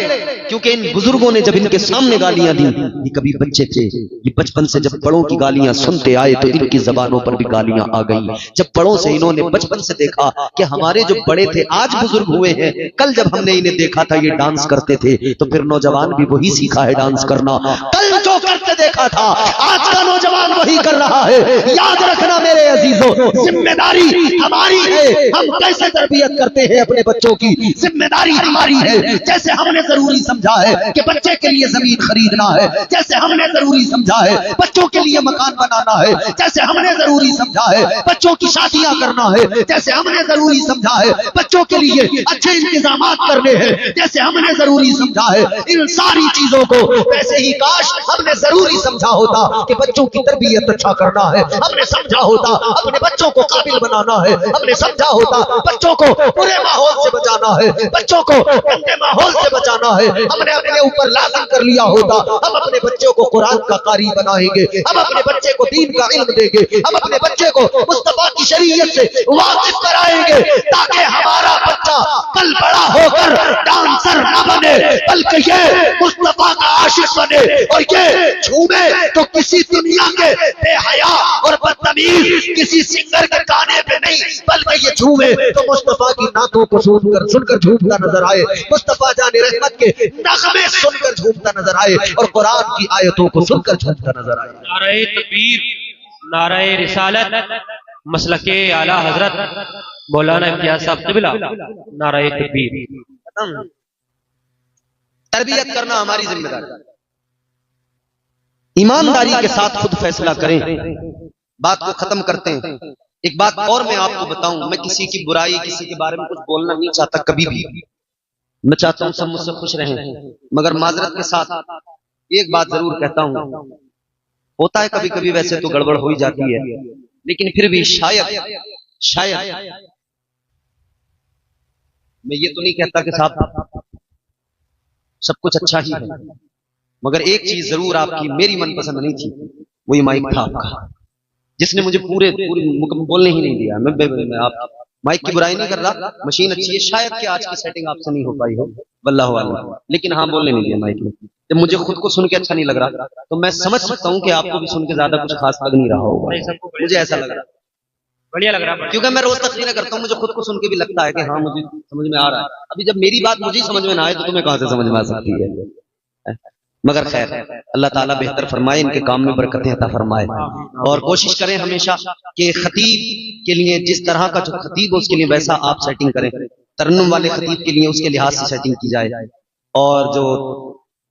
क्योंकि इन बुजुर्गों ने जब इनके सामने गालियां दी, ये कभी बच्चे थे, ये बचपन से जब बड़ों की गालियां सुनते आए तो इनकी जबानों पर भी गालियां आ गई। जब बड़ों से इन्होंने बचपन से देखा कि हमारे जो बड़े थे आज बुजुर्ग हुए हैं, कल जब हमने इन्हें देखा था ये डांस करते थे, तो फिर नौजवान भी वही सीखा है डांस करना। कल जो करते देखा था आज का नौजवान वही कर रहा है। याद रखना मेरे अजीजों, जिम्मेदारी हमारी है, हम कैसे तरबियत करते हैं अपने बच्चों की, जिम्मेदारी हमारी है। जैसे हमने जरूरी समझा है कि बच्चे के लिए जमीन खरीदना है, जैसे हमने जरूरी समझा है बच्चों के लिए मकान बनाना है, जैसे हमने जरूरी समझा है बच्चों की शादियां करना है, जैसे हमने जरूरी समझा है बच्चों के लिए अच्छे इंतजाम करने हैं, जैसे हमने जरूरी समझा है इन सारी चीजों को, वैसे ही काश हमने जरूरी समझा होता कि बच्चों की तरबियत अच्छा करना है, हमने समझा होता अपने बच्चों को काबिल बनाना है, हमने समझा होता बच्चों को बुरे माहौल से बचाना है, बच्चों को गंदे माहौल से बचाना है, हमने अपने ऊपर लाजिम कर लिया होता हम अपने बच्चों को कुरान का कारी बनाएंगे, हम अपने बच्चे को दीन का इल्म देंगे, हम अपने बच्चे को मुस्तफा की शरीयत से वाकिफ कराएंगे, ताकि हमारा बच्चा कल बड़ा होकर डांसर न बने, बल्कि ये मुस्तफा का आशिक बने, और ये झूमे तो किसी दुनिया के बेहया और बदतमीज किसी सिंगर के गाने पे नहीं, बल्कि ये झूमे तो मुस्तफा की नातों को सुनकर झूमता नजर आए, मुस्तफा जाने रहमत के नगमे सुनकर झूमता नजर आए, और कुरान की आयतों को सुनकर झूमता नजर आए। नारे तकबीर, नारे रिसालत, मसलक आला हजरत मौलाना इम्तियाज साहब क़िबला, नारा तकबीर। तरबियत करना हमारी जिम्मेदारी, ईमानदारी के साथ खुद फैसला करें। बात को खत्म करते हैं। एक बात और मैं आपको बताऊं, मैं किसी की बुराई, किसी के बारे में कुछ बोलना नहीं चाहता कभी भी। मैं चाहता हूं सब मुझसे खुश रहें, मगर माजरत के साथ एक बात जरूर कहता हूं, होता है कभी कभी वैसे तो गड़बड़ हो ही जाती है, लेकिन फिर भी शायद मैं ये तो नहीं कहता कि साहब सब कुछ अच्छा ही है, मगर एक चीज जरूर आपकी मेरी मनपसंद नहीं थी, वो ये माइक था आपका, जिसने मुझे पूरी बोलने ही नहीं दिया। मैं आप माइक की बुराई नहीं कर रहा, मशीन अच्छी है, शायद कि आज की सेटिंग आपसे नहीं हो पाई हो, वल्लाहु आलम, लेकिन हाँ बोलने नहीं दिया माइक में। जब मुझे खुद को सुन के अच्छा नहीं लग रहा तो मैं समझ सकता हूँ कि आपको भी सुन के ज्यादा कुछ खास लग नहीं रहा होगा, मुझे ऐसा लग रहा, बढ़िया लग रहा, क्योंकि मैं रोज तकरीरें करता हूँ, मुझे खुद को सुन के भी लगता है कि हाँ मुझे समझ में आ रहा है। अभी जब मेरी बात मुझे समझ में ना आए तो तुम्हें कहां से समझ में आ सकती है। मगर खैर, अल्लाह ताला बेहतर फरमाए, इनके काम में बरकतें अता फरमाए, और कोशिश करें हमेशा कि खतीब के लिए जिस तरह का जो खतीब हो उसके लिए वैसा आप सेटिंग करें, तरन्नुम वाले खतीब के लिए उसके लिहाज से सेटिंग की जाए, और जो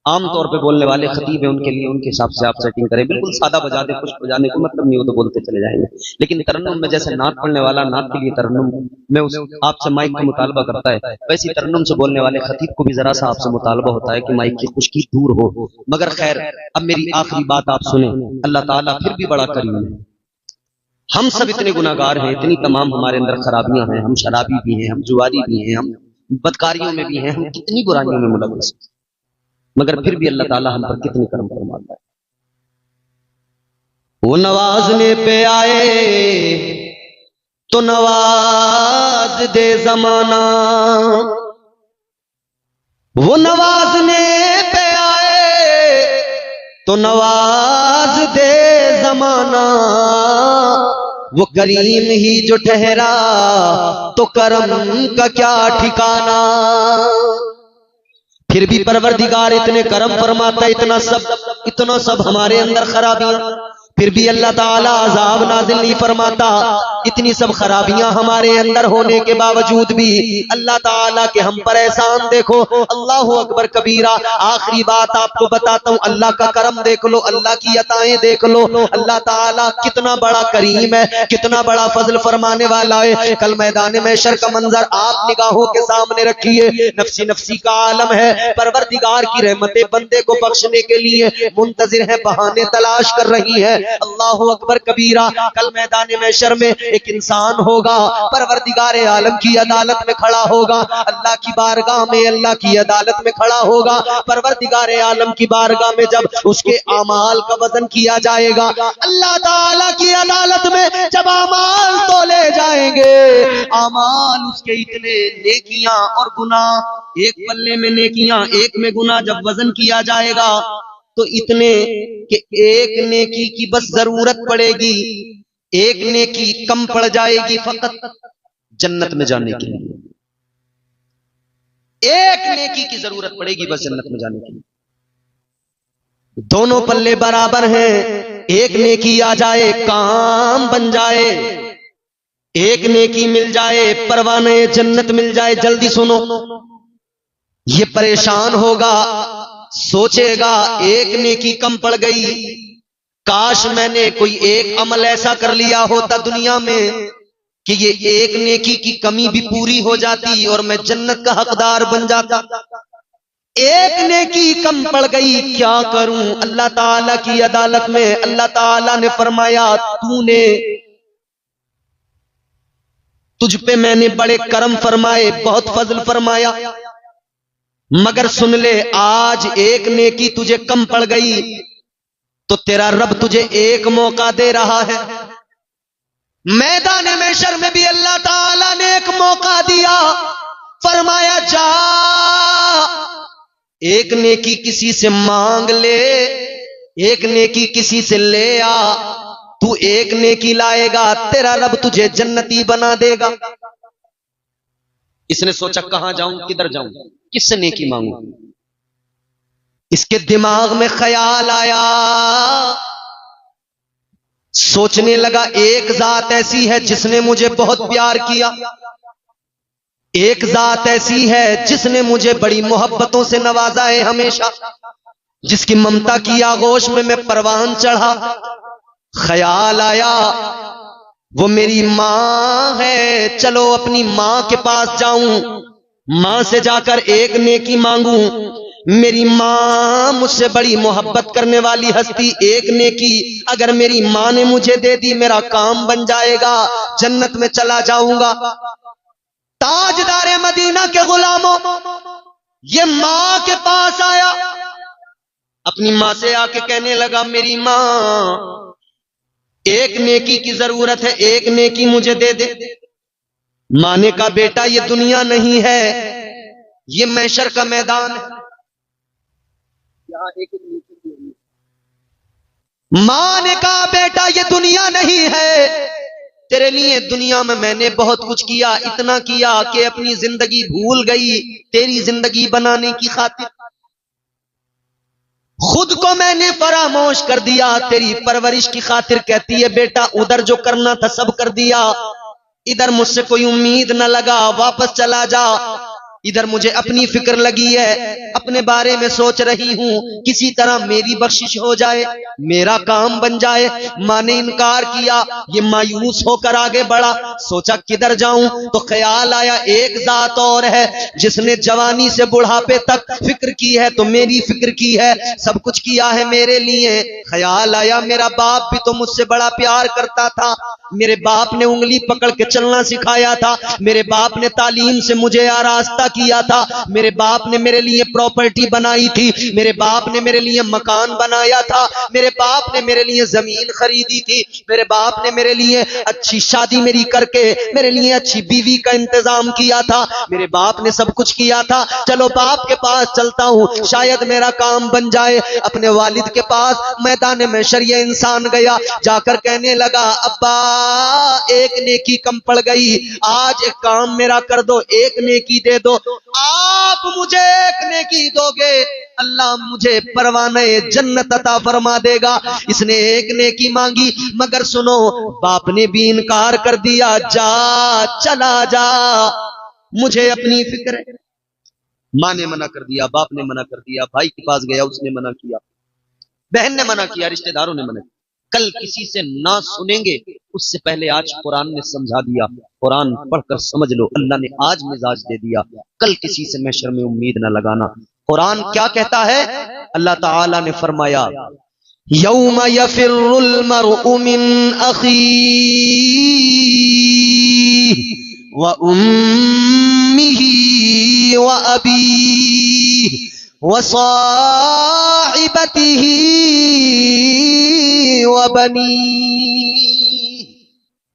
आम तौर पे बोलने वाले खतीब है उनके लिए उनके हिसाब से आप सेटिंग करें। बिल्कुल सादा बजा दे, कुछ बजाने को मतलब नहीं हो तो बोलते चले जाएंगे, लेकिन तरन्नुम में जैसे नात पढ़ने वाला नात के लिए तरन्नुम में उस आपसे माइक का मुतालबा करता है, वैसे तरन्नुम से बोलने वाले खतीब को भी जरा सा आपसे मुतालबा होता है कि माइक की खुशकी दूर हो। मगर खैर, अब मेरी आखिरी बात आप सुने, अल्लाह ताला फिर भी बड़ा करीम है। हम सब इतने गुनाहगार हैं, इतनी तमाम हमारे अंदर खराबियां हैं, हम शराबी भी हैं, हम जुआरी भी हैं, हम बदकारियों में भी हैं, हम कितनी बुराइयों में मुलव्वस, मगर फिर भी अल्लाह ताला हम पर कितने करम फरमाता है। वो नवाजने पे आए तो नवाज दे जमाना, वो नवाजने पे आए तो नवाज दे जमाना, वो करीम ही जो ठहरा तो करम का क्या ठिकाना। फिर भी परवरदिगार इतने करम फरमाता है, इतना सब हमारे अंदर खराबियां, फिर भी अल्लाह ताला अजाब नाजिल नहीं फरमाता। इतनी सब खराबियां हमारे अंदर होने के बावजूद भी अल्लाह ताला के हम पर एहसान देखो, अल्लाह अकबर कबीरा। आखिरी बात आपको बताता हूँ, अल्लाह का करम देख लो, अल्लाह की अताएं देख लो, अल्लाह ताला कितना बड़ा करीम है, कितना बड़ा फजल फरमाने वाला है। कल मैदान महशर का मंजर आप निगाहों के सामने रखिए, नफसी नफसी का आलम है, परवरदिगार की रहमतें बंदे को बख्शने के लिए मुंतजिर है, बहाने तलाश कर रही है। अल्लाह अकबर कबीरा। कल मैदान महशर में एक इंसान होगा, परवरदिगार आलम की अदालत में खड़ा होगा, अल्लाह की बारगाह में, अल्लाह की अदालत में खड़ा होगा। परवरदिगार आलम की बारगाह में जब उसके आमाल का वजन किया जाएगा, अल्लाह ताला की अदालत में जब आमाल तोले जाएंगे, आमाल उसके इतने नेकियां और गुनाह, एक पल्ले में नेकियां एक में गुनाह जब वजन किया जाएगा तो इतने कि एक नेकी की बस जरूरत पड़ेगी, एक नेकी कम पड़ जाएगी फकत जन्नत में जाने के लिए, एक नेकी की जरूरत पड़ेगी बस जन्नत में जाने के लिए। दोनों पल्ले बराबर हैं, एक नेकी आ जाए काम बन जाए, एक नेकी मिल जाए परवाने जन्नत मिल जाए। जल्दी सुनो, ये परेशान होगा, सोचेगा एक नेकी कम पड़ गई, काश मैंने कोई एक अमल ऐसा कर लिया होता दुनिया में कि ये एक नेकी की कमी भी पूरी हो जाती और मैं जन्नत का हकदार बन जाता। एक नेकी कम पड़ गई, क्या करूं? अल्लाह ताला की अदालत में अल्लाह ताला ने फरमाया, तूने, तुझ पे मैंने बड़े करम फरमाए, बहुत फजल फरमाया, मगर सुन ले, आज एक नेकी तुझे कम पड़ गई तो तेरा रब तुझे एक मौका दे रहा है। मैदान महशर में भी अल्लाह ताला ने एक मौका दिया, फरमाया जा एक नेकी किसी से मांग ले, एक नेकी किसी से ले आ, तू एक नेकी लाएगा तेरा रब तुझे जन्नती बना देगा। इसने सोचा कहां जाऊं, किधर जाऊं, किससे नेकी मांगू? इसके दिमाग में ख्याल आया, सोचने लगा एक जात ऐसी है जिसने मुझे बहुत प्यार किया, एक जात ऐसी है जिसने मुझे बड़ी मोहब्बतों से नवाजा है हमेशा, जिसकी ममता की आगोश में मैं परवान चढ़ा। ख्याल आया वो मेरी मां है, चलो अपनी मां के पास जाऊं, मां से जाकर एक नेकी मांगू। मेरी मां मुझसे बड़ी मोहब्बत करने वाली हस्ती, एक नेकी अगर मेरी मां ने मुझे दे दी मेरा काम बन जाएगा, जन्नत में चला जाऊंगा। ताजदारे मदीना के गुलामों, ये मां के पास आया, अपनी मां से आके कहने लगा मेरी मां एक नेकी की जरूरत है, एक नेकी मुझे दे दे। मां ने कहा बेटा ये दुनिया नहीं है, ये महशर का मैदान है, यहां एक नेकी। मां ने कहा बेटा ये दुनिया नहीं है, तेरे लिए दुनिया में मैंने बहुत कुछ किया, इतना किया कि अपनी जिंदगी भूल गई तेरी जिंदगी बनाने की खातिर। खुद को मैंने फरामोश कर दिया तेरी परवरिश की खातिर। कहती है बेटा उधर जो करना था सब कर दिया, इधर मुझसे कोई उम्मीद न लगा, वापस चला जा। इधर मुझे अपनी फिक्र लगी है, अपने बारे में सोच रही हूं, किसी तरह मेरी बख्शिश हो जाए, मेरा काम बन जाए। मां ने इनकार किया, ये मायूस होकर आगे बढ़ा। सोचा किधर जाऊं, तो ख्याल आया एक जात और है जिसने जवानी से बुढ़ापे तक फिक्र की है, तो मेरी फिक्र की है, सब कुछ किया है मेरे लिए। ख्याल आया मेरा बाप भी तो मुझसे बड़ा प्यार करता था, मेरे बाप ने उंगली पकड़ के चलना सिखाया था, मेरे बाप ने तालीम से मुझे आरास्ता किया था, मेरे बाप ने मेरे लिए प्रॉपर्टी बनाई थी, मेरे बाप ने मेरे लिए मकान बनाया था, मेरे बाप ने मेरे लिए जमीन खरीदी थी, मेरे बाप ने मेरे लिए अच्छी शादी मेरी करके मेरे लिए अच्छी बीवी का इंतजाम किया था, मेरे बाप ने सब कुछ किया था। चलो बाप के पास चलता हूं, शायद मेरा काम बन जाए। अपने वालिद के पास मैदान में शरिया इंसान गया, जाकर कहने लगा अब्बा एक नेकी कम पड़ गई, आज एक काम मेरा कर दो, एक नेकी दे दो। आप मुझे एक नेकी दोगे, अल्लाह मुझे परवाने जन्नत अता फरमा देगा। इसने एक नेकी मांगी, मगर सुनो बाप ने भी इनकार कर दिया, जा चला जा, मुझे अपनी फिक्र है। मां ने मना कर दिया, बाप ने मना कर दिया, भाई के पास गया उसने मना किया, बहन ने मना किया, रिश्तेदारों ने मना किया। कल किसी से ना सुनेंगे उससे पहले आज कुरान ने समझा दिया, कुरान पढ़कर समझ लो, अल्लाह ने आज मिजाज दे दिया, कल किसी से महशर में उम्मीद न लगाना। कुरान क्या कहता है, अल्लाह ताला ने फरमाया यौम यफिरुल मरउ मिन अखीही व उम्मिही व अबीही व साहिबतिही व बनी।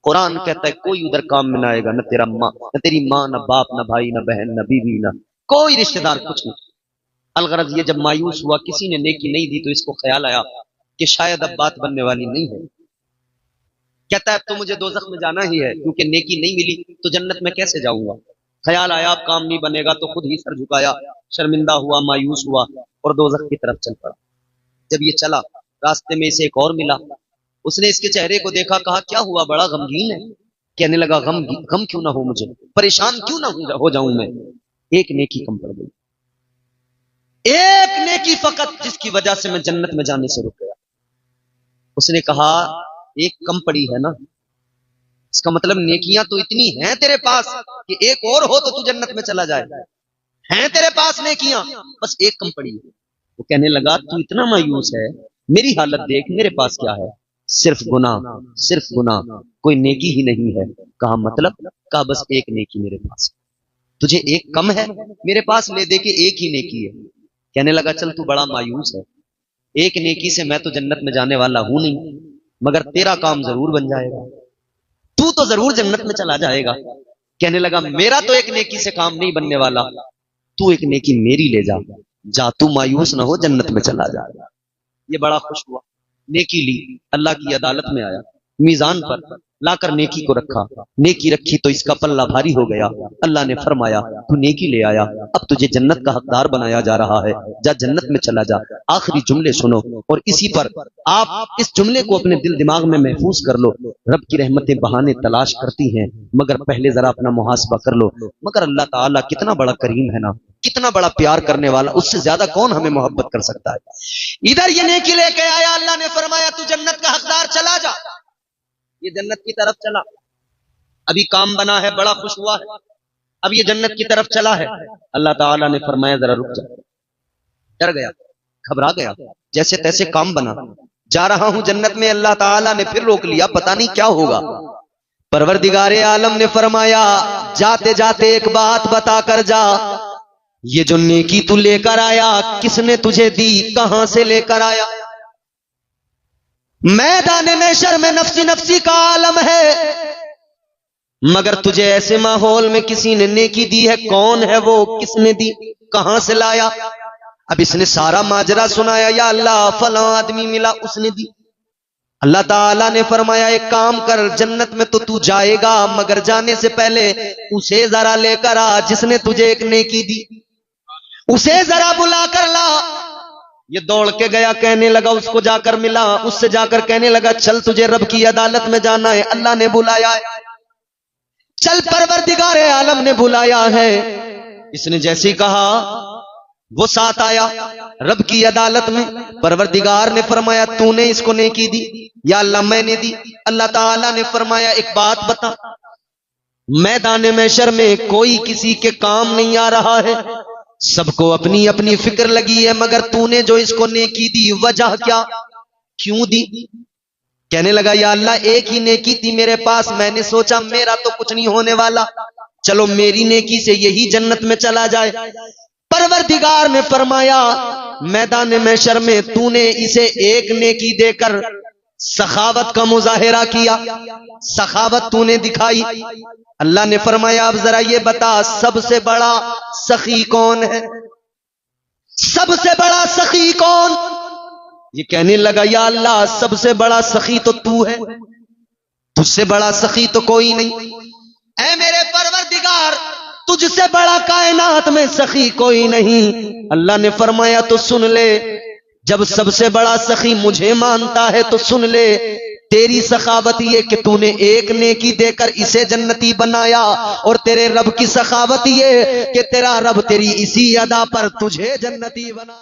कुरान कहता है कोई उधर काम में ना आएगा, न तेरा माँ, न तेरी माँ, न बाप, न भाई, न बहन, न बीवी, न कोई रिश्तेदार, कुछ नहीं। अलगरज ये जब मायूस हुआ, किसी ने नेकी नहीं दी, तो इसको ख्याल आया कि शायद अब बात बनने वाली नहीं है। कहता है अब तो मुझे दोज़ख में जाना ही है, क्योंकि नेकी नहीं मिली तो जन्नत में कैसे जाऊंगा। ख्याल आया अब काम नहीं बनेगा, तो खुद ही सर झुकाया, शर्मिंदा हुआ, मायूस हुआ और दोज़ख की तरफ चल पड़ा। जब ये चला, रास्ते में इसे एक और मिला, उसने इसके चेहरे को देखा, कहा क्या हुआ, बड़ा गमगीन है। कहने लगा गम क्यों ना हो मुझे, परेशान क्यों ना हो जाऊं मैं। एक नेकी कम पड़ गई, एक नेकी फकत, जिसकी वजह से मैं जन्नत में जाने से रुक गया। उसने कहा एक कम पड़ी है ना, इसका मतलब नेकियां तो इतनी हैं तेरे पास कि एक और हो तो तू जन्नत में चला जाए, हैं तेरे पास नेकियां, बस एक कम पड़ी है। वो कहने लगा तू इतना मायूस है, मेरी हालत देख, मेरे पास क्या है, सिर्फ गुनाह, सिर्फ गुनाह, कोई नेकी ही नहीं है। कहा मतलब, कहा बस एक नेकी मेरे पास, तुझे एक कम है, मेरे पास ले दे के एक ही नेकी है। कहने लगा चल तू बड़ा मायूस है, एक नेकी से मैं तो जन्नत में जाने वाला हूं नहीं, मगर तेरा काम जरूर बन जाएगा, तू तो जरूर जन्नत में चला जाएगा। कहने लगा मेरा तो एक नेकी से काम नहीं बनने वाला, तू एक नेकी मेरी ले जा, जा तू मायूस ना हो, जन्नत में चला जाएगा। ये बड़ा खुश हुआ, नेकी ली, अल्लाह की अदालत में आया, मीजान पर लाकर नेकी को रखा, नेकी रखी तो इसका पल्ला भारी हो गया। अल्लाह ने फरमाया तू नेकी ले आया, अब तुझे जन्नत का हकदार बनाया जा रहा है, जा जन्नत में चला जा। आखिरी जुमले सुनो और इसी पर आप इस जुमले को अपने दिल दिमाग में महफूज कर लो। रब की रहमतें बहाने तलाश करती हैं, मगर पहले जरा अपना मुहासबा कर लो। मगर अल्लाह ताला कितना बड़ा करीम है ना, कितना बड़ा प्यार करने वाला, उससे ज्यादा कौन हमें मोहब्बत कर सकता है। इधर ये नेकी लेके आया, अल्लाह ने फरमाया तू जन्नत का हकदार चला जा। ये जन्नत की तरफ चला, अभी काम बना है, बड़ा खुश हुआ है, अब ये जन्नत की तरफ चला है। अल्लाह ताला ने फरमाया जरा रुक जा। डर गया, घबरा गया, जैसे तैसे काम बना, जा रहा हूं जन्नत में। अल्लाह ताला ने फिर रोक लिया, पता नहीं क्या होगा। परवरदिगारे आलम ने फरमाया जाते जाते एक बात बता कर जा, ये जो नेकी तू लेकर आया किसने तुझे दी, कहां से लेकर आया। मैदान महशर में नफ्सी नफ्सी का आलम है, मगर तुझे ऐसे माहौल में किसी ने नेकी दी है, कौन है वो, किसने दी, कहां से लाया। अब इसने सारा माजरा सुनाया, या अल्लाह फला आदमी मिला उसने दी। अल्लाह ताला ने फरमाया एक काम कर, जन्नत में तो तू जाएगा, मगर जाने से पहले उसे जरा लेकर आ जिसने तुझे एक नेकी दी, उसे जरा बुला कर ला। ये दौड़ के गया, कहने लगा, उसको जाकर मिला, उससे जाकर कहने लगा चल तुझे रब की अदालत में जाना है, अल्लाह ने बुलाया है, चल परवरदिगार आलम ने बुलाया है। इसने जैसे कहा वो साथ आया रब की अदालत में। परवरदिगार ने फरमाया तूने इसको नेकी दी, या अल्लाह मैंने दी। अल्लाह ताला ने फरमाया एक बात बता, मैदान महशर में कोई किसी के काम नहीं आ रहा है, सबको अपनी अपनी फिक्र लगी है, मगर तूने जो इसको नेकी दी वजह क्या, क्यों दी। कहने लगा या अल्लाह एक ही नेकी थी मेरे पास, मैंने सोचा मेरा तो कुछ नहीं होने वाला, चलो मेरी नेकी से यही जन्नत में चला जाए। परवरदिगार ने फरमाया मैदान महशर में तूने इसे एक नेकी देकर सखावत का मुजाहिरा किया, सखावत तूने दिखाई। अल्लाह ने फरमाया अब जरा ये बता सबसे बड़ा सखी कौन है, सबसे बड़ा सखी कौन। ये कहने लगा या अल्लाह सबसे बड़ा सखी तो तू है, तुझसे बड़ा सखी तो कोई नहीं। ऐ मेरे परवरदिगार तुझसे बड़ा कायनात में सखी कोई नहीं। अल्लाह ने फरमाया तो सुन ले, जब सबसे बड़ा सखी मुझे मानता है तो सुन ले, तेरी सखावत ये कि तूने एक नेकी देकर इसे जन्नती बनाया, और तेरे रब की सखावत ये कि तेरा रब तेरी इसी अदा पर तुझे जन्नती बना।